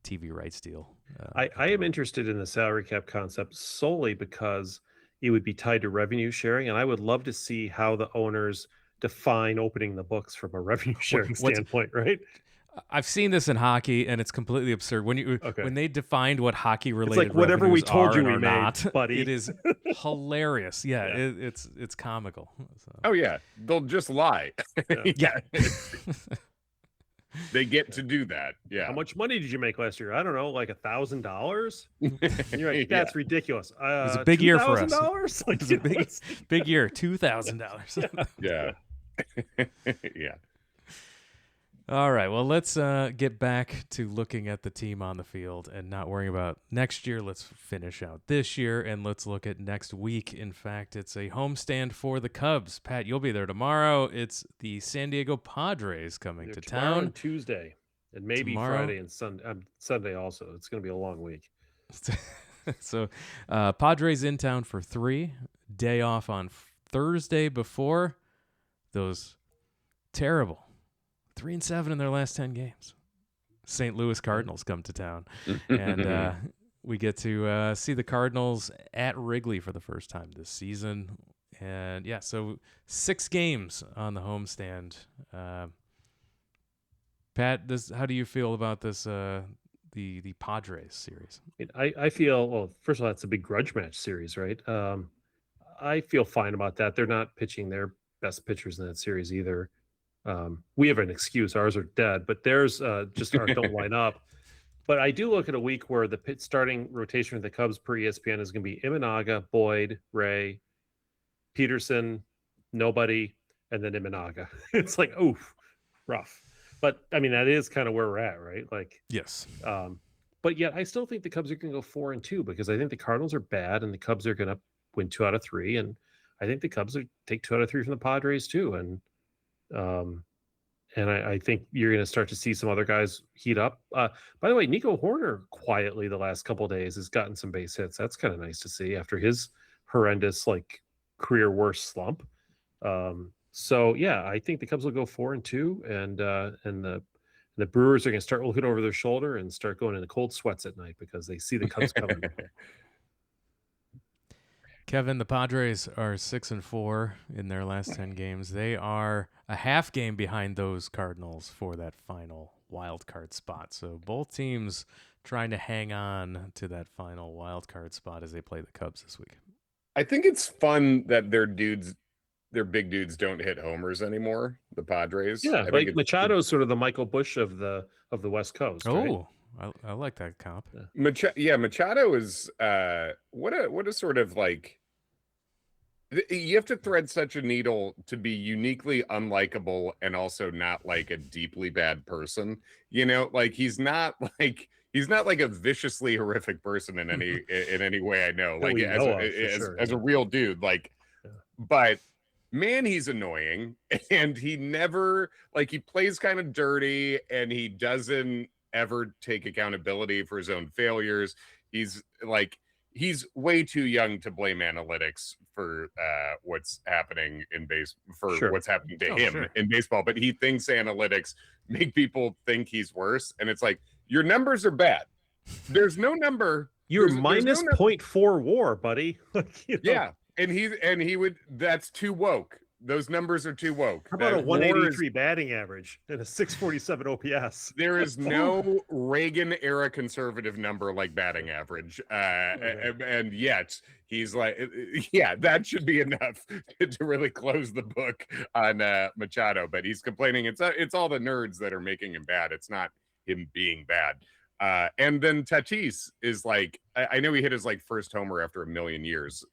TV rights deal. I am interested in the salary cap concept solely because it would be tied to revenue sharing, and I would love to see how the owners define opening the books from a revenue sharing standpoint, right? I've seen this in hockey, and it's completely absurd. When they defined what hockey-related, it's like whatever we told you we made, not, buddy. It is hilarious. Yeah. It's comical. So. Oh yeah, they'll just lie. Yeah. They get to do that. Yeah. How much money did you make last year? I don't know, like $1,000. You're like, that's ridiculous. It was a big year for us. Like, it was a big year. $2,000. Yeah. Yeah. All right, well, let's get back to looking at the team on the field and not worrying about next year. Let's finish out this year, and let's look at next week. In fact, it's a homestand for the Cubs. Pat, you'll be there tomorrow. It's the San Diego Padres coming to town. And Tuesday, and maybe Friday and Sunday also. It's going to be a long week. So Padres in town for 3, day off on Thursday before those terrible 3-7 in their last 10 games. St. Louis Cardinals come to town, and we get to see the Cardinals at Wrigley for the first time this season. And yeah, so 6 games on the homestand. Pat, how do you feel about this? The Padres series. I feel, well, first of all, it's a big grudge match series, right? I feel fine about that. They're not pitching their best pitchers in that series either. We have an excuse; ours are dead, but theirs just don't line up. But I do look at a week where the starting rotation for the Cubs per ESPN is going to be Imanaga, Boyd, Ray, Peterson, nobody, and then Imanaga. It's like, oof, rough. But I mean, that is kind of where we're at, right? Like, yes. But yet, I still think the Cubs are going to go 4-2 because I think the Cardinals are bad, and the Cubs are going to win 2 out of 3, and I think the Cubs will take 2 out of 3 from the Padres too, and I think you're going to start to see some other guys heat up. By the way, Nico Horner quietly the last couple of days has gotten some base hits. That's kind of nice to see after his horrendous, like, career worst slump. So yeah, I think the Cubs will go 4-2, and the Brewers are going to start looking over their shoulder and start going into cold sweats at night because they see the Cubs coming. Kevin, the Padres are 6-4 in their last 10 games. They are a half game behind those Cardinals for that final wild card spot. So both teams trying to hang on to that final wild card spot as they play the Cubs this week. I think it's fun that their big dudes don't hit homers anymore. The Padres. Yeah, like Machado's sort of the Michael Busch of the West Coast. Oh, right? I like that comp. Machado is what a sort of, like, you have to thread such a needle to be uniquely unlikable and also not like a deeply bad person. You know, like he's not like a viciously horrific person in any way I know. Like as a real dude, like, but man, he's annoying, and he never, like, he plays kind of dirty, and he doesn't ever take accountability for his own failures. He's way too young to blame analytics for what's happening in what's happening to him in baseball. But he thinks analytics make people think he's worse, and it's like, your numbers are bad. There's no number. You're minus 0.4 WAR, buddy. Yeah. And he would. That's too woke. Those numbers are too woke. How about a 183 batting average and a 647 OPS? There is no Reagan era conservative number like batting average, and yet he's like, yeah, that should be enough to really close the book on Machado. But he's complaining it's all the nerds that are making him bad. It's not him being bad. And then Tatis is like, I know he hit his first homer after 1,000,000 years.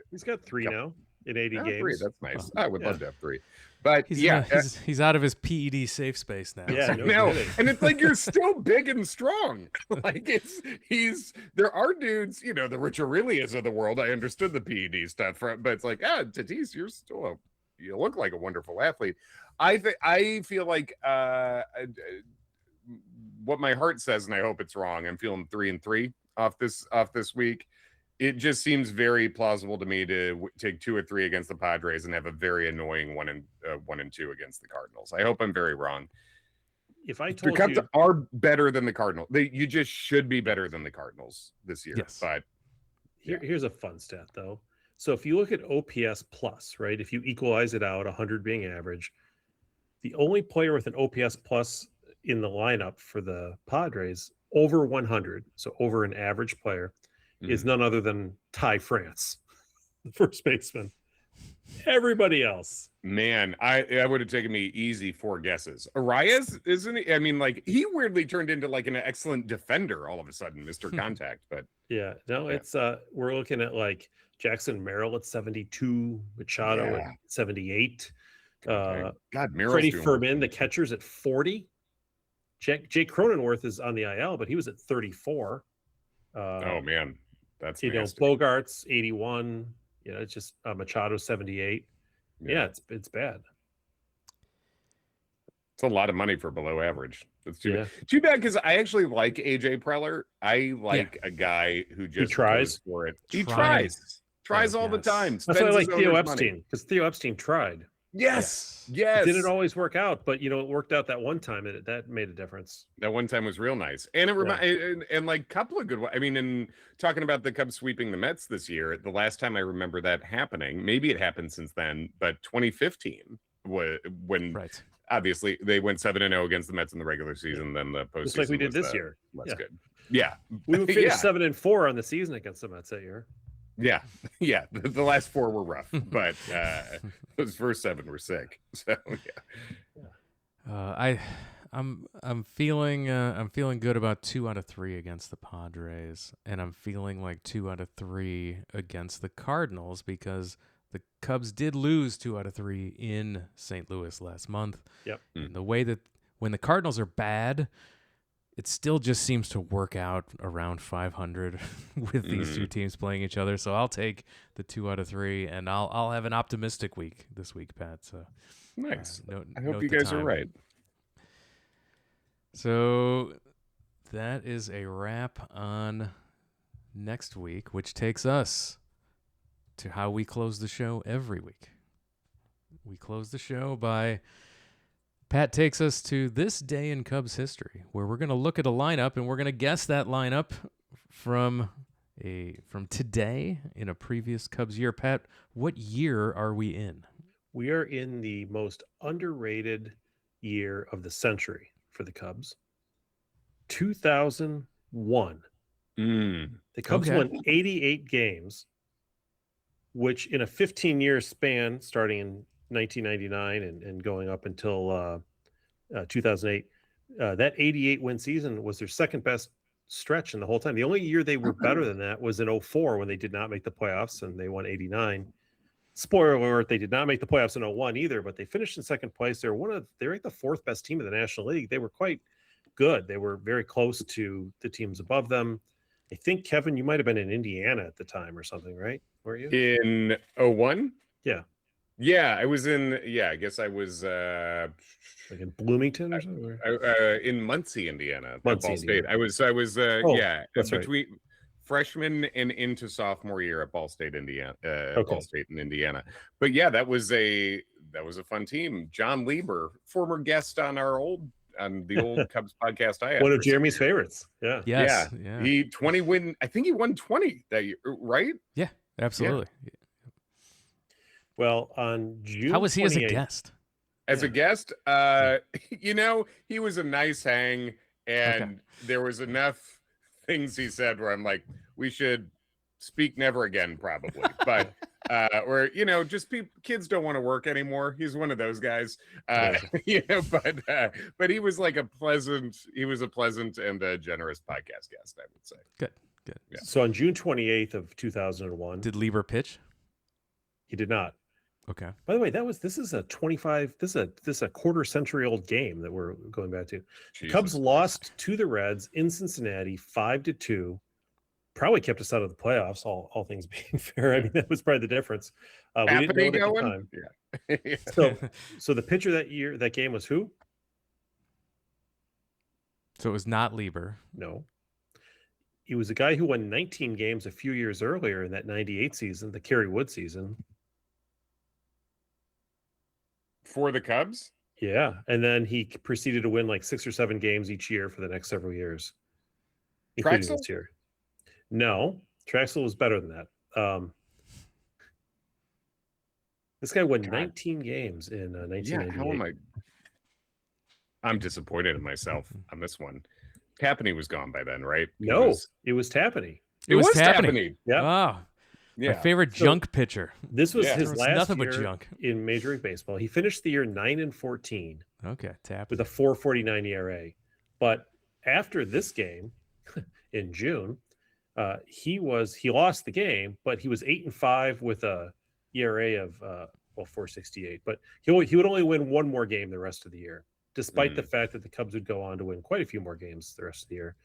He's got 3 now in 80 games. 3, that's nice. I would love to have 3. But he's out of his PED safe space now. Yeah, no, and it's like, you're still big and strong. Like, there are dudes, the Rich Aurelius of the world. I understood the PED stuff, but it's like, Tatis, you look like a wonderful athlete. I feel like what my heart says, and I hope it's wrong, I'm feeling 3-3 off this week. It just seems very plausible to me to take 2 or 3 against the Padres and have a very annoying 1-2 against the Cardinals. I hope I'm very wrong. If I told the Cubs are better than the Cardinals, you just should be better than the Cardinals this year. Yes. But here's a fun stat though. So if you look at OPS plus, right? If you equalize it out, 100 being average, the only player with an OPS plus in the lineup for the Padres over 100, so over an average player, is none other than Ty France, the first baseman. Everybody else, man, I would have taken me easy 4 guesses. Arias, isn't he? I mean, like, he weirdly turned into like an excellent defender all of a sudden, Mr. Contact. But it's we're looking at like Jackson Merrill at 72, Machado at 78. God, Merrill's Freddie Fermin, the catcher's at 40. Jake Cronenworth is on the IL, but he was at 34. Oh man, that's Bogart's 81. It's just Machado 78. Yeah, it's bad. It's a lot of money for below average. That's too bad. Too bad, because I actually like AJ Preller. I like a guy who just tries goes for it. He tries all the time. That's why I like Theo Epstein, because Theo Epstein tried. Yes. It didn't always work out, but it worked out that one time, and that made a difference. That one time was real nice, and it and like a couple of good. I mean, in talking about the Cubs sweeping the Mets this year, the last time I remember that happening, maybe it happened since then, but 2015 was when obviously they went 7-0 against the Mets in the regular season. Then the postseason, just like we did this year. That's good. Yeah, we finished 7-4 on the season against the Mets that year. Yeah. The last 4 were rough, but those first 7 were sick. So I'm feeling good about 2 out of 3 against the Padres, and I'm feeling like 2 out of 3 against the Cardinals because the Cubs did lose 2 out of 3 in St. Louis last month. Yep. And the way that when the Cardinals are bad, it still just seems to work out around 500 with these two teams playing each other. So I'll take the 2 out of 3, and I'll have an optimistic week this week, Pat. So nice. I hope you guys are right. So that is a wrap on next week, which takes us to how we close the show every week. We close the show by Pat takes us to this day in Cubs history, where we're going to look at a lineup and we're going to guess that lineup from today in a previous Cubs year. Pat, what year are we in? We are in the most underrated year of the century for the Cubs. 2001. The Cubs won 88 games, which in a 15-year span, starting in 1999 and going up until 2008, that 88 win season was their second best stretch in the whole time. The only year they were better than that was in 04 when they did not make the playoffs and they won 89. Spoiler alert, they did not make the playoffs in 01 either, but they finished in second place. They're like the 4th best team in the National League. They were quite good. They were very close to the teams above them. I think, Kevin, you might have been in Indiana at the time or something, right? Were you? In 01? Yeah. Yeah, I was in. Yeah, I guess I was like in Bloomington or something. In Muncie, Indiana, Muncie, Ball State. Indiana. I was. Yeah, that's between freshman and into sophomore year at Ball State, Indiana. Ball State in Indiana. But yeah, that was a fun team. John Lieber, former guest on the old Cubs podcast. I had one of Jeremy's favorites. Yeah. Yes. Yeah. He 20 win. I think he won 20 that year, right? Yeah, absolutely. Yeah. Well, on June how was he 28th, as a guest? As a guest, he was a nice hang, and there was enough things he said where I'm like, we should speak never again, probably. But or just kids don't want to work anymore. He's one of those guys. But he was like a pleasant and a generous podcast guest, I would say. Good. Yeah. So on June 28th of 2001, did Lieber pitch? He did not. Okay. By the way, this is a quarter century old game that we're going back to. Jesus. Cubs lost to the Reds in Cincinnati 5-2. Probably kept us out of the playoffs, all things being fair. I mean, that was probably the difference. We didn't know it at the time. Yeah. So the pitcher that game was who? So it was not Lieber. No. He was a guy who won 19 games a few years earlier in that 98 season, the Kerry Wood season. For the Cubs? Yeah. And then he proceeded to win like 6 or 7 games each year for the next several years. Including this year. No. Traxel was better than that. This guy won 19 games in 1998. Yeah, how am I'm disappointed in myself on this one. Tapani was gone by then, right? It was Tapani. It was Tapani. Yeah. Oh, my favorite junk pitcher. This was his last nothing year but junk in Major League Baseball. He finished the year 9-14. Okay, Tapani with a 4.49 ERA. But after this game in June, he lost the game, but he was 8-5 with a ERA of 4.68. But he would only win one more game the rest of the year, despite the fact that the Cubs would go on to win quite a few more games the rest of the year.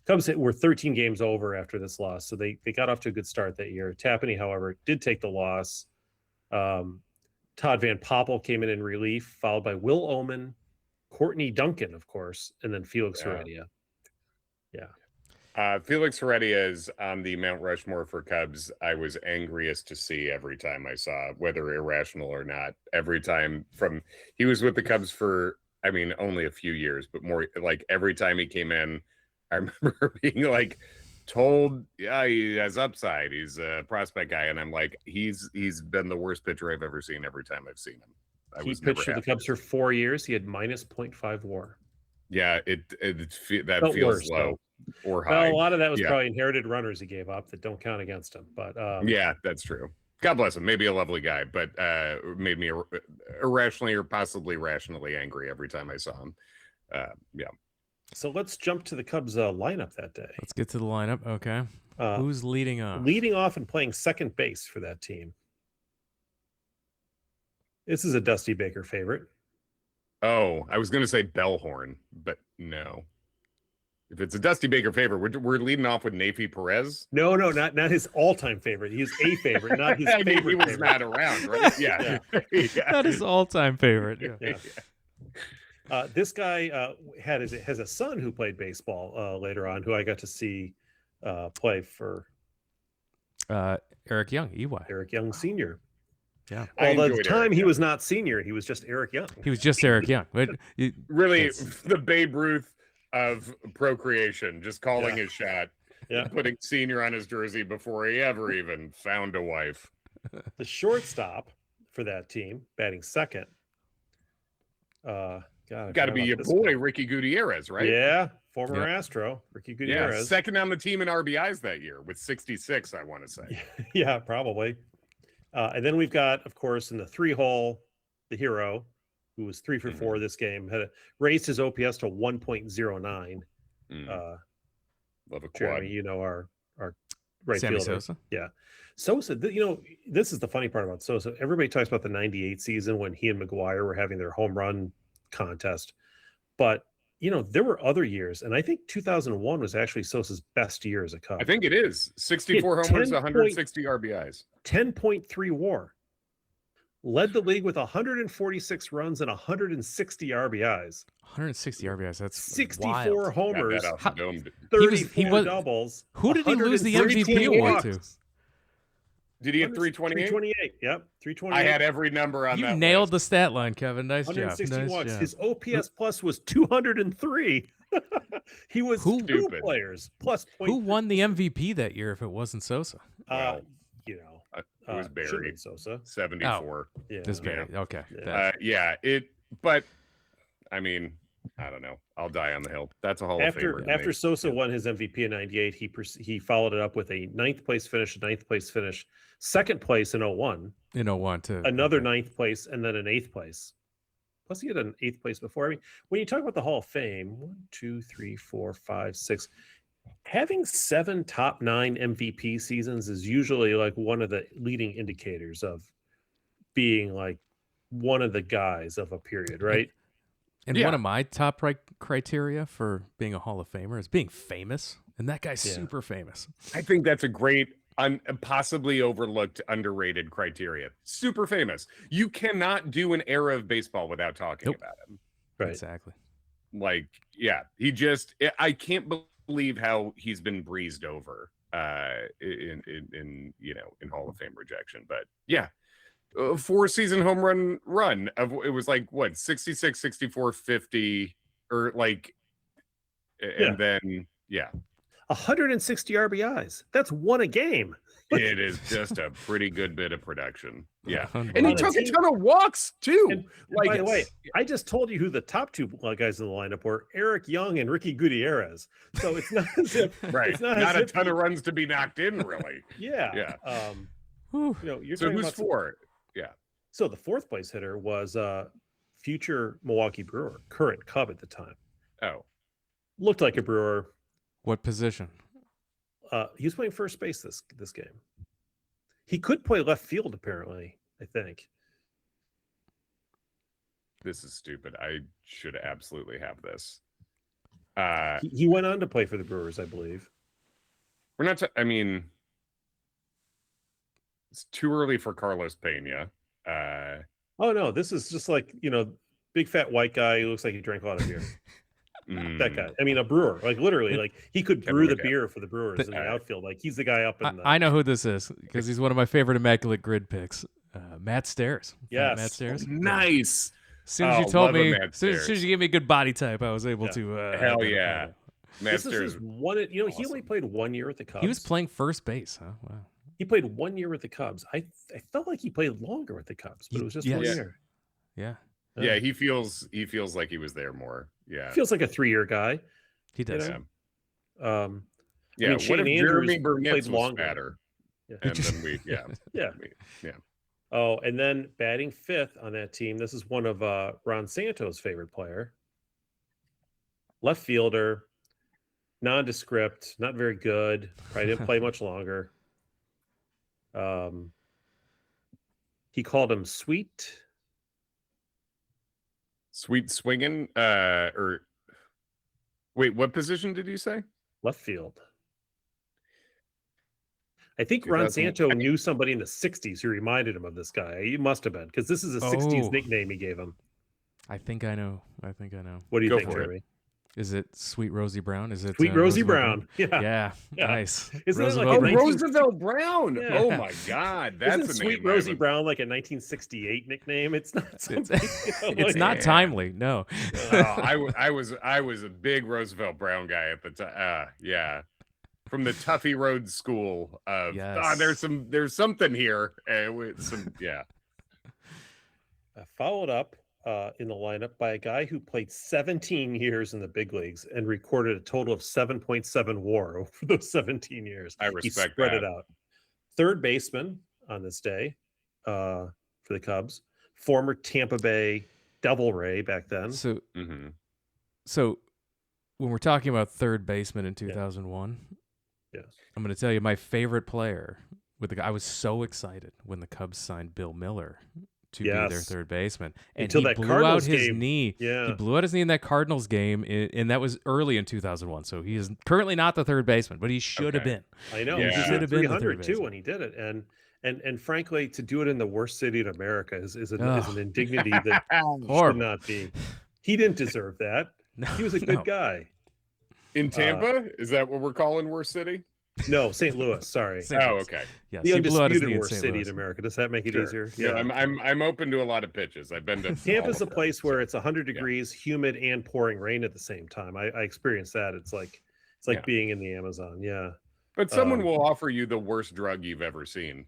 Cubs were 13 games over after this loss, so they got off to a good start that year. Tapani, however, did take the loss. Todd Van Poppel came in relief, followed by Will Oman, Courtney Duncan, of course, and then Felix Heredia. Yeah. Felix Heredia is on the Mount Rushmore for Cubs. I was angriest to see every time I saw, whether irrational or not. Every time he was with the Cubs for, I mean, only a few years, but more like every time he came in, I remember being like told, yeah, he has upside. He's a prospect guy, and I'm like, he's been the worst pitcher I've ever seen. Every time I've seen him, He pitched for the Cubs for 4 years. He had minus 0.5 WAR. Yeah, that Felt feels worse, low. though. Or high. Well, a lot of that was probably inherited runners he gave up that don't count against him. But yeah, that's true. God bless him. Maybe a lovely guy, but made me irrationally or possibly rationally angry every time I saw him. Yeah. So let's jump to the Cubs lineup that day. Let's get to the lineup. Okay. Who's leading off? Leading off and playing second base for that team. This is a Dusty Baker favorite. Oh, I was going to say Bellhorn, but no. If it's a Dusty Baker favorite, we're leading off with Nafi Perez. No, not his all-time favorite. He's a favorite, not his favorite. He was favorite. not around, right? Yeah. Not his all-time favorite. Yeah. This guy has a son who played baseball later on, who I got to see play for. Eric Young, EY. Eric Young Sr. Yeah. Well, at the time he was not senior; he was just Eric Young. He was just Eric Young. But really, the Babe Ruth of procreation, just calling his shot, putting senior on his jersey before he ever even found a wife. The shortstop for that team, batting second. Got to be your boy, Ricky Gutierrez, right? Yeah, former Astro, Ricky Gutierrez. Yeah, second on the team in RBIs that year with 66, I want to say. Yeah, probably. And then we've got, of course, in the 3-hole, the hero, who was 3 for 4 this game, had raised his OPS to 1.09. Love a quad. Jeremy, you know our right Sammy fielder. Sosa. Yeah. Sosa, this is the funny part about Sosa. Everybody talks about the 98 season when he and McGuire were having their home run contest. But, there were other years, and I think 2001 was actually Sosa's best year as a Cub. I think it is. 64 homers, 160 RBIs. 10.3 WAR. Led the league with 146 runs and 160 RBIs. 160 RBIs. That's 64 wild. homers. 34 doubles. Who did he lose the MVP award to? Did he get 328? 328. Yep, 328. I had every number on that. You nailed the stat line, Kevin. Nice job. 160 Nice job. His OPS plus was 203. He was two players plus. Who won the MVP that year if it wasn't Sosa? It was Barry. Sosa. 74. Oh, yeah. This Barry. Okay. But I mean, I don't know. I'll die on the hill. That's a Hall of Famer. After Sosa won his MVP in 98, he followed it up with a 9th place finish, 2nd place in 01. In 01 too. Another 9th place, and then an 8th place. Plus he had an 8th place before. I mean, when you talk about the Hall of Fame, 1, 2, 3, 4, 5, 6. Having 7 top 9 MVP seasons is usually like one of the leading indicators of being like one of the guys of a period, right? And one of my top criteria for being a Hall of Famer is being famous. And that guy's super famous. I think that's a great, possibly overlooked, underrated criteria. Super famous. You cannot do an era of baseball without talking about him. Right. Exactly. Like, I can't believe how he's been breezed over in Hall of Fame rejection. But yeah, 4-season home run of it was like what 66, 64, 50 or like, and then 160 RBIs. That's one a game. It is just a pretty good bit of production. Yeah. And he took a ton of walks too. And by the way, I just told you who the top 2 guys in the lineup were: Eric Young and Ricky Gutierrez. So it's not as if it's not a ton of runs to be knocked in, really. Yeah. You're so who's 4? Yeah. So the 4th place hitter was future Milwaukee Brewer, current Cub at the time. Oh. Looked like a Brewer. What position? He was playing first base this game. He could play left field, apparently, I think. This is stupid. I should absolutely have this. He went on to play for the Brewers, I believe. We're not. I mean, it's too early for Carlos Pena. Oh no, this is just like big fat white guy who looks like he drank a lot of beer. That guy. I mean, a brewer. Like literally, like he could brew the beer for the Brewers in the outfield. Like he's the guy up in the. I know who this is because he's one of my favorite Immaculate Grid picks. Matt Stairs. Yes. Matt Stairs. Nice. As soon as you told me, as soon as you gave me a good body type, I was able to. Hell yeah. This is his one. You know, he only played 1 year with the Cubs. He was playing first base, huh? Wow. He played 1 year with the Cubs. I felt like he played longer with the Cubs, but it was just 1 year. Yeah. Yeah, he feels like he was there more. Yeah. Feels like a 3-year guy. He does. You know? Yeah. I mean, Shane what if Andrews Jeremy Burnett played was longer. fatter? Yeah. And then we, yeah. Oh, and then batting fifth on that team. This is one of Ron Santo's favorite player. Left fielder, nondescript, not very good. Probably didn't play much longer. He called him sweet swinging. Or wait, what position did you say? left field. I think Ron Santo knew somebody in the 60s who reminded him of this guy. He must have been, because this is a 60s nickname he gave him. I think I know. What do you think, Jeremy? Is it Sweet Rosie Brown? Is it Sweet Rosie Brown? Yeah. Nice. Isn't it like Roosevelt Brown? Yeah. Oh my God, that's Isn't a Sweet name Rosie Brown like a 1968 nickname? It's not. It's not timely. No. I was a big Roosevelt Brown guy at the time. Yeah, from the Tuffy Road School of. There's something here. Followed up in the lineup by a guy who played 17 years in the big leagues and recorded a total of 7.7 WAR over those 17 years. I respect he spread it out. Third baseman on this day for the Cubs, former Tampa Bay Devil Ray back then. So when we're talking about third baseman in 2001, I'm going to tell you my favorite player with the guy. I was so excited when the Cubs signed Bill Miller to be their third baseman, and he blew out his knee. Yeah, he blew out his knee in that Cardinals game, and that was early in 2001. So he is currently not the third baseman, but he should have been. I know he should have been 300 too when he did it, and frankly, to do it in the worst city in America is an indignity that should not be. He didn't deserve that. No, he was a good guy. In Tampa, is that what we're calling worst city? No, St. Louis. Sorry. Okay. Yes, the undisputed worst city in America. Does that make it easier? Yeah, I'm open to a lot of pitches. I've been to. Tampa's a place where it's 100 degrees, humid, and pouring rain at the same time. I experienced that. It's like being in the Amazon. Yeah. But someone will offer you the worst drug you've ever seen,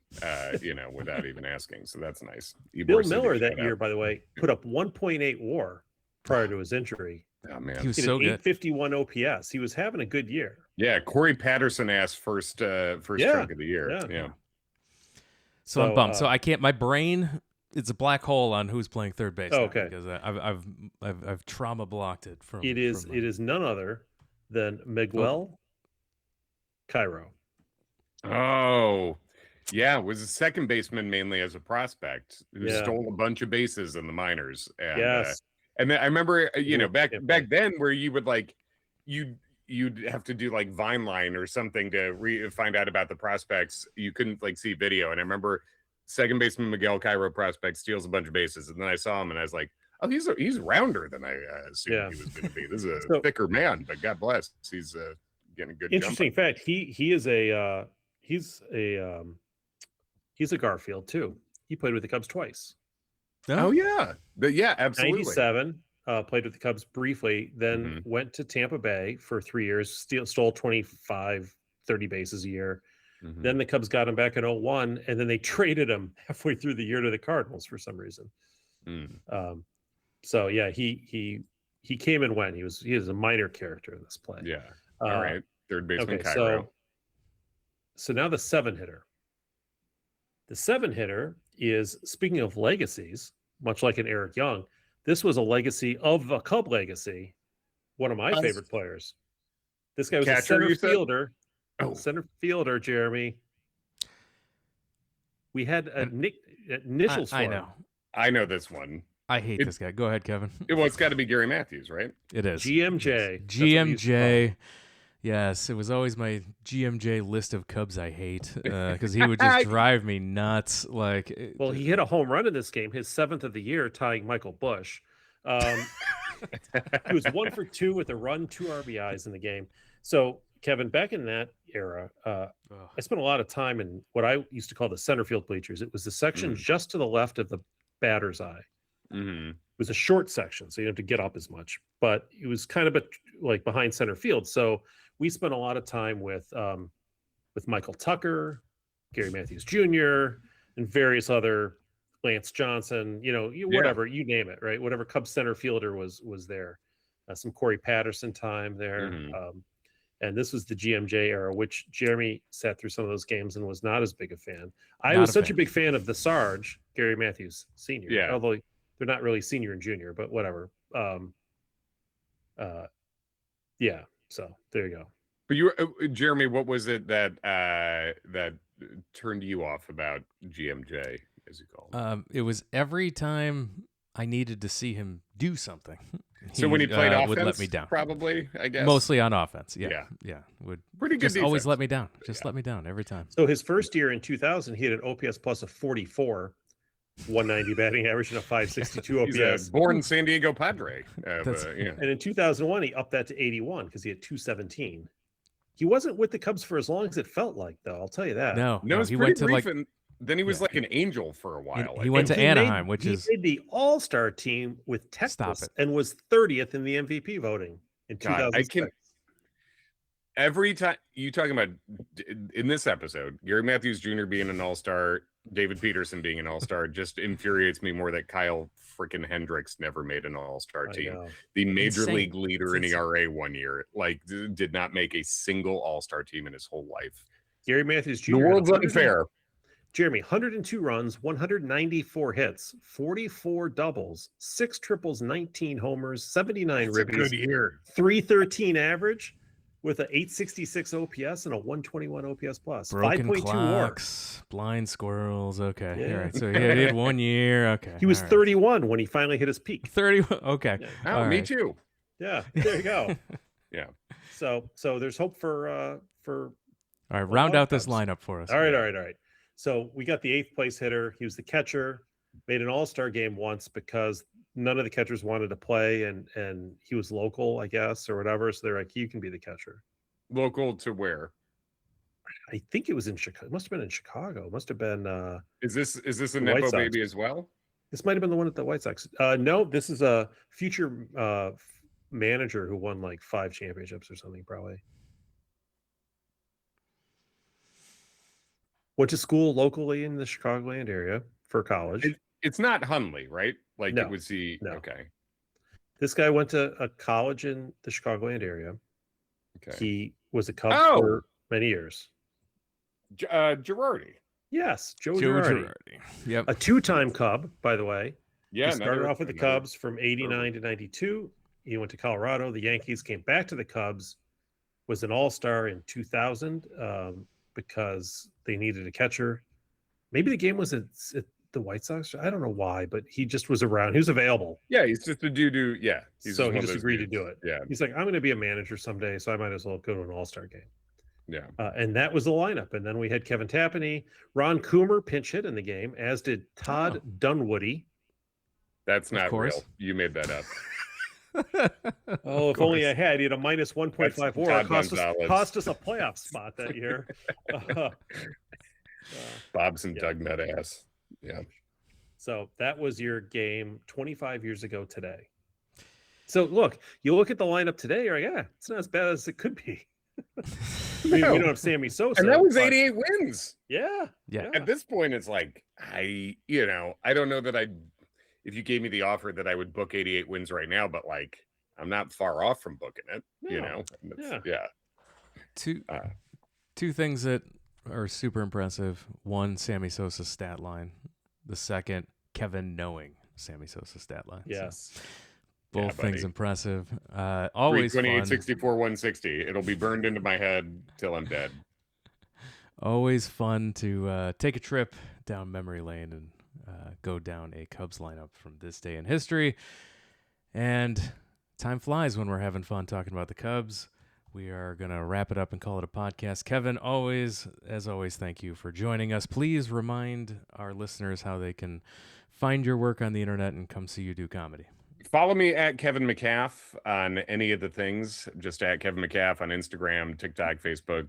without even asking. So that's nice. Bill Miller that year, by the way, put up 1.8 WAR prior to his injury. Oh man, he was so good. 851 OPS. He was having a good year. Yeah, Corey Patterson asked first drug of the year. Yeah. So I'm bummed. So I can't. My brain, it's a black hole on who's playing third base. Okay. Because I've trauma blocked it from. It is none other than Miguel Cairo. Oh, yeah, was a second baseman mainly as a prospect who stole a bunch of bases in the minors. And, and then I remember, back then where you would you'd have to do like Vine Line or something to find out about the prospects. You couldn't see video. And I remember second baseman Miguel Cairo prospect steals a bunch of bases. And then I saw him and I was like, oh, he's rounder than I assumed he was going to be. This is a thicker man, but God bless. He's getting a good interesting fact. He's a Garfield too. He played with the Cubs twice. Oh yeah. Absolutely. 97, played with the Cubs briefly, then went to Tampa Bay for 3 years, stole 25, 30 bases a year. Then the Cubs got him back in 01, and then they traded him halfway through the year to the Cardinals for some reason. So yeah, he came and went. He is a minor character in this play. Yeah. All right. Third baseman Cairo. So now the 7-hitter. The 7-hitter is, speaking of legacies, much like an Eric Young, this was a legacy of a Cub legacy. One of my favorite players. This guy was a center fielder. Center fielder, Jeremy. We had initials for him. I know this one. I hate this guy. Go ahead, Kevin. It's got to be Gary Matthews, right? It is. GMJ. GMJ. Yes, it was always my GMJ list of Cubs I hate because he would just drive me nuts. He hit a home run in this game, his 7th of the year, tying Michael Bush. He was 1 for 2 with a run, 2 RBIs in the game. So, Kevin, back in that era, I spent a lot of time in what I used to call the center field bleachers. It was the section just to the left of the batter's eye. Mm-hmm. It was a short section, so you didn't have to get up as much, but it was kind of like behind center field. So we spent a lot of time with Michael Tucker, Gary Matthews Jr., and various other, Lance Johnson, whatever, you name it, right? Whatever Cubs center fielder was there. Some Corey Patterson time there. And this was the GMJ era, which Jeremy sat through some of those games and was not as big a fan. I was such a big fan of the Sarge, Gary Matthews Sr. Yeah. Although they're not really senior and junior, but whatever. Yeah. So there you go. But you, Jeremy, what was it that that turned you off about GMJ, as you call him? It was every time I needed to see him do something. So when he played offense, would let me down. Probably, I guess. Mostly on offense. Yeah. Would pretty good. Just defense. always let me down. Just let me down every time. So his first year in 2000, he had an OPS plus of 44, 190 batting average, and a 562 OPS. He's a born San Diego Padre. And in 2001, he upped that to 81 because he had 217. He wasn't with the Cubs for as long as it felt like, though. I'll tell you that. No, he went to brief, and then he was like an angel for a while. He went to Anaheim, he made the All-Star team with Texas and was 30th in the MVP voting in 2006. Every time you talking about in this episode, Gary Matthews Jr. being an All-Star, David Peterson being an All-Star, just infuriates me more that Kyle freaking Hendricks never made an All-Star team. The major league leader in ERA one year, did not make a single All-Star team in his whole life. Gary Matthews Jr. The world's unfair. Jeremy, 102 runs, 194 hits, 44 doubles, 6 triples, 19 homers, 79 ribbies. Good year. 313 average with an 866 OPS and a 121 OPS plus. Broken 5.2 clocks, blind squirrels. Okay. Yeah. All right. So he had 1 year. Okay. He was 31 when he finally hit his peak. 31. Okay. Yeah. Me too. Yeah. There you go. Yeah. So there's hope for all right. Round out this lineup for us. All right. So we got the 8th place hitter. He was the catcher, made an All-Star game once because none of the catchers wanted to play and he was local, I guess, or whatever. So they're like, you can be the catcher. Local to where? I think it was in Chicago. It must have been in Chicago. It must have been. Is this a Nepo baby as well? This might have been the one at the White Sox. No, this is a future manager who won like 5 championships or something, probably. Went to school locally in the Chicagoland area for college. It's not Hunley, right? Like No. it was the okay. This guy went to a college in the Chicagoland area. Okay. He was a Cub for many years. Girardi. Yes, Joe Girardi. Yep. A 2-time Cub, by the way. Yeah. He started off with the Cubs from 89 to 92. He went to Colorado. The Yankees came back to the Cubs, was an All-Star in 2000 because they needed a catcher. Maybe the game was at the White Sox. I don't know why, but he just was around. He was available. Yeah, he's just a dude. Yeah. So he just agreed to do it. Yeah. He's like, I'm going to be a manager someday, so I might as well go to an All-Star game. Yeah. And that was the lineup. And then we had Kevin Tapani. Ron Coomer pinch hit in the game, as did Todd Dunwoody. That's not real. You made that up. Oh, if only I had. He had a minus 1.5 WAR. Cost us a playoff spot that year. Bob's and Doug Nutass. Yeah. So that was your game 25 years ago today. So look, you look at the lineup today, you're like, yeah, it's not as bad as it could be. We don't have Sammy Sosa. And that was 88 wins. Yeah. At this point, it's like, I don't know that if you gave me the offer that I would book 88 wins right now, but like, I'm not far off from booking it, Yeah. Two things that are super impressive. One, Sammy Sosa's stat line. The second, Kevin knowing Sammy Sosa's stat line. Yes. So both things impressive. Always 328, 64, 160. It'll be burned into my head till I'm dead. Always fun to take a trip down memory lane and go down a Cubs lineup from this day in history. And time flies when we're having fun talking about the Cubs. We are going to wrap it up and call it a podcast. Kevin, as always, thank you for joining us. Please remind our listeners how they can find your work on the internet and come see you do comedy. Follow me at Kevin McCaff on any of the things. Just at Kevin McCaff on Instagram, TikTok, Facebook.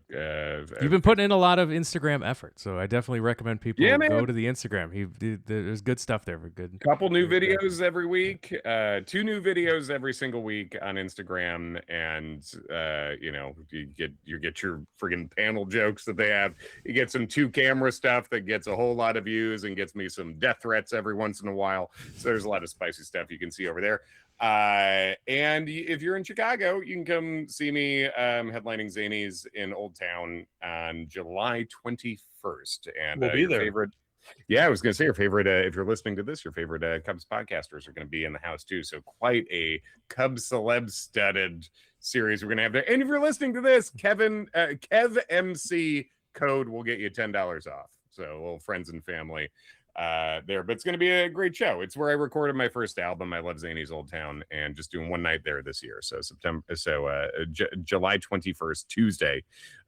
You've been putting in a lot of Instagram effort, so I definitely recommend people go to the Instagram. There's good stuff there. Good. Couple new videos every week. 2 new videos every single week on Instagram, and you get your friggin' panel jokes that they have. You get some 2-camera stuff that gets a whole lot of views and gets me some death threats every once in a while. So there's a lot of spicy stuff you can see over there. And if you're in Chicago, you can come see me headlining Zanies in Old Town on July 21st. And we'll be there. I was going to say your favorite, if you're listening to this, your favorite Cubs podcasters are going to be in the house too. So quite a Cubs celeb studded series we're going to have there. And if you're listening to this, Kev MC code will get you $10 off. So little friends and family there, but it's going to be a great show. It's where I recorded my first album, I Love Zanies Old Town, and just doing one night there this year. So July 21st, Tuesday,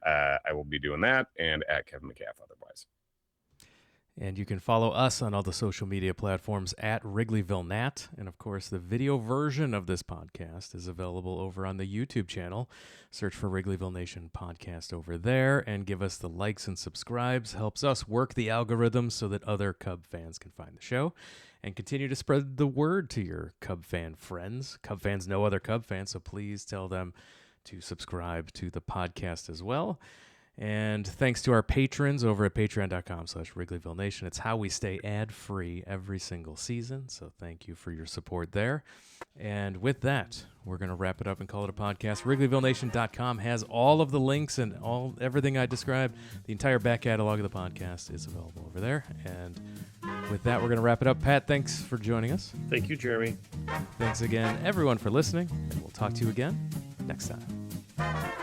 I will be doing that, and at Kevin McCaff otherwise. And you can follow us on all the social media platforms at Wrigleyville Nat. And of course, the video version of this podcast is available over on the YouTube channel. Search for Wrigleyville Nation Podcast over there and give us the likes and subscribes. Helps us work the algorithm so that other Cub fans can find the show. And continue to spread the word to your Cub fan friends. Cub fans know other Cub fans, so please tell them to subscribe to the podcast as well. And thanks to our patrons over at patreon.com/Wrigleyville Nation. It's how we stay ad-free every single season. So thank you for your support there. And with that, we're going to wrap it up and call it a podcast. WrigleyvilleNation.com has all of the links and everything I described. The entire back catalog of the podcast is available over there. And with that, we're going to wrap it up. Pat, thanks for joining us. Thank you, Jeremy. Thanks again, everyone, for listening. And we'll talk to you again next time.